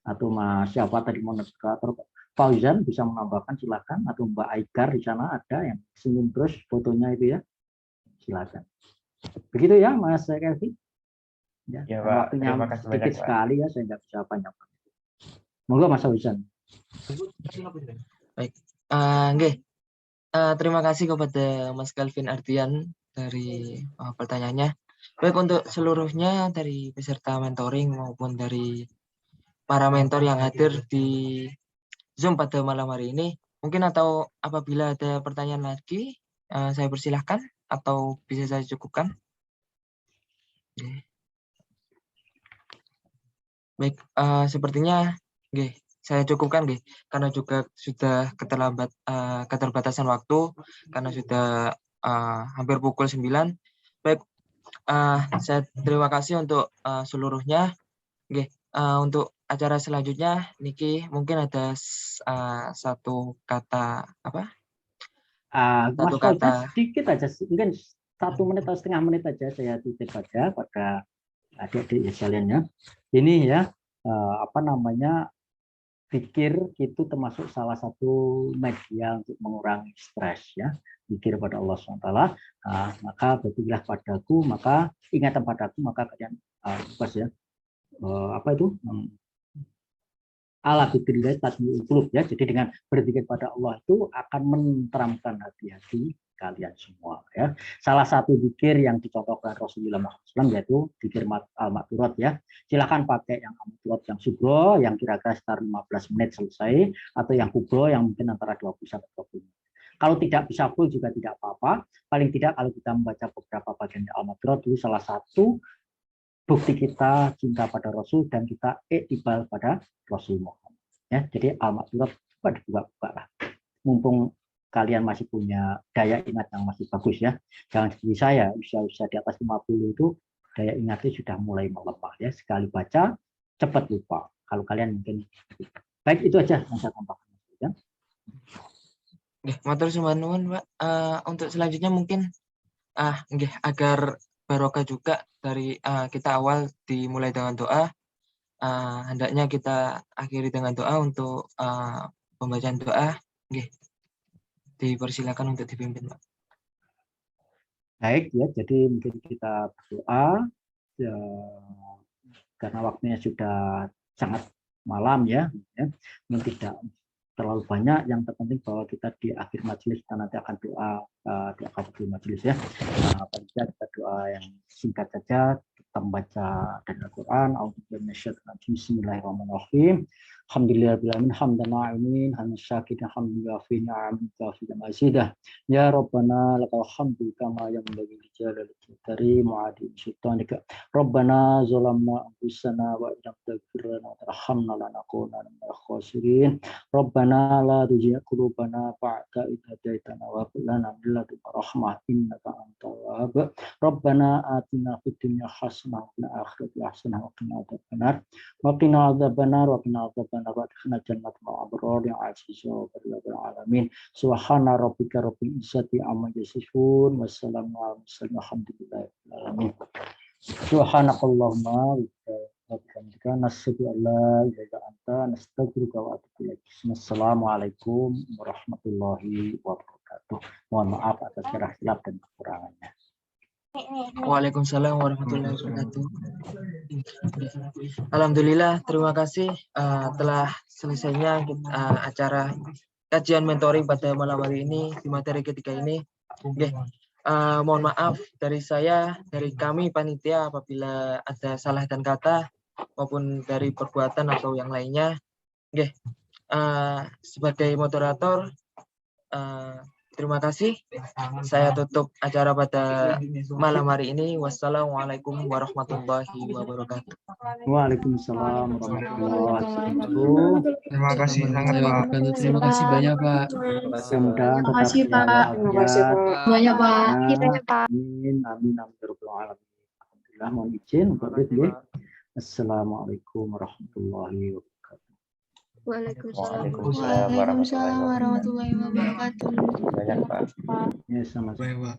Atau Mas siapa tadi moderator Fauzan bisa menambahkan, silakan. Atau Mbak Aigar di sana ada yang senyum terus fotonya itu ya, silakan. Begitu ya Mas Kevin. Ya, Pak, waktunya terima kasih sedikit banyak, sekali ya, saya nggak bisa banyak. Monggo Mas Fauzan. Baik, terima kasih kepada Mas Calvin Ardian dari pertanyaannya. Baik, untuk seluruhnya dari peserta mentoring maupun dari para mentor yang hadir di Zoom pada malam hari ini, mungkin atau apabila ada pertanyaan lagi, saya persilahkan atau bisa saya cukupkan. Baik, sepertinya saya cukupkan karena juga sudah keterbatasan waktu karena sudah hampir pukul 9. Baik, saya terima kasih untuk seluruhnya. Untuk acara selanjutnya, Niki mungkin ada satu kata apa? Mas Fauzan sedikit aja, mungkin 1 menit atau setengah menit aja saya titip aja pada adik-adik sekalian ya. Ini ya pikir itu termasuk salah satu media untuk mengurangi stres ya. Pikir pada Allah SWT, maka berpikirlah padaku, maka ingatan padaku, maka kalian ya. Ala dzikrillah tatma'innul qulub ya. Jadi dengan berzikir pada Allah itu akan menenteramkan hati-hati kalian semua ya. Salah satu zikir yang dicontohkan Rasulullah SAW yaitu zikir al-makturat ya. Silakan pakai yang al-makturat yang subro yang kira-kira sekitar 15 menit selesai, atau yang kubro yang mungkin antara 20 sampai 30 menit. Kalau tidak bisa full juga tidak apa-apa. Paling tidak kalau kita membaca beberapa bagian al-makturat itu salah satu bukti kita cinta pada Rasul dan kita iktibal pada Rasul Muhammad ya. Jadi al-makturat pada buka lah. Mumpung kalian masih punya daya ingat yang masih bagus ya. Jangan seperti saya, usia di atas 50 itu daya ingatnya sudah mulai melemah ya. Sekali baca cepat lupa. Kalau kalian mungkin baik, itu aja yang saya tambahkan ya. Matur suwun Pak. Untuk selanjutnya mungkin agar barokah juga dari kita awal dimulai dengan doa. Hendaknya kita akhiri dengan doa. Untuk pembacaan doa dipersilakan untuk dipimpin, Pak. Baik ya, jadi mungkin kita berdoa ya, karena waktunya sudah sangat malam ya. Mungkin tidak terlalu banyak, yang terpenting bahwa kita di akhir majelis kita nanti akan doa kafaratul majelis ya. Kita doa yang singkat saja, kita membaca dari Al-Quran. Bismillahirrahmanirrahim. Alhamdulillahirabbil alamin hamdan na'imin hamdan syakirin hamdan yafi ni'amin kafi mazidah. Ya Rabbana lakal hamdu kama yanbaghi li jalali karim wa adi sultanika. Rabbana zalamna anfusana wa illam taghfir lana wa tarhamna lanakunanna minal khasirin. Rabbana la tuzigh qulubana ba'da idh hadaitana wa hab lana min ladunka rahmah innaka antal wahhab. Rabbana atina fid dunya hasanah wa fil akhirati hasanah wa qina adzabannar. Wa qina adzabannar wa qina adzabannar wa adkhilna jannatal abrar ya aziz ya rabbal alamin. Subhana rabbika rabbil izzati amma yasifun wa salamun alal mursalin walhamdulillahi rabbil alamin. Subhanakallahumma wa bihamdika nasyhadu an la ilaha illa anta nastaghfiruka wa atubu ilaik. Assalamualaikum warahmatullahi wabarakatuh. Mohon maaf atas khilaf dan kekurangannya. Waalaikumsalam warahmatullahi wabarakatuh. Alhamdulillah, terima kasih telah selesainya acara kajian mentoring pada malam hari ini di materi ketiga ini. Oke, mohon maaf dari saya, dari kami panitia apabila ada salah dan kata maupun dari perbuatan atau yang lainnya. Oke, sebagai moderator, terima kasih. Saya tutup acara pada malam hari ini. Wassalamualaikum warahmatullahi wabarakatuh. Waalaikumsalam warahmatullahi wabarakatuh. Terima kasih sangat Pak. Terima kasih banyak Pak. Mudah-mudahan Terima tetap kasih, sehat Pak. walafiat. Banyak Pak. Amin, amin, amin, ya rabbal alamin. Alhamdulillah, mohon izin untuk itu. Assalamualaikum warahmatullahi wabarakatuh. Waalaikumsalam Waalaikumsalam warahmatullahi wabarakatuh. Banyak Pak. Ya, sama-sama. Baik Pak.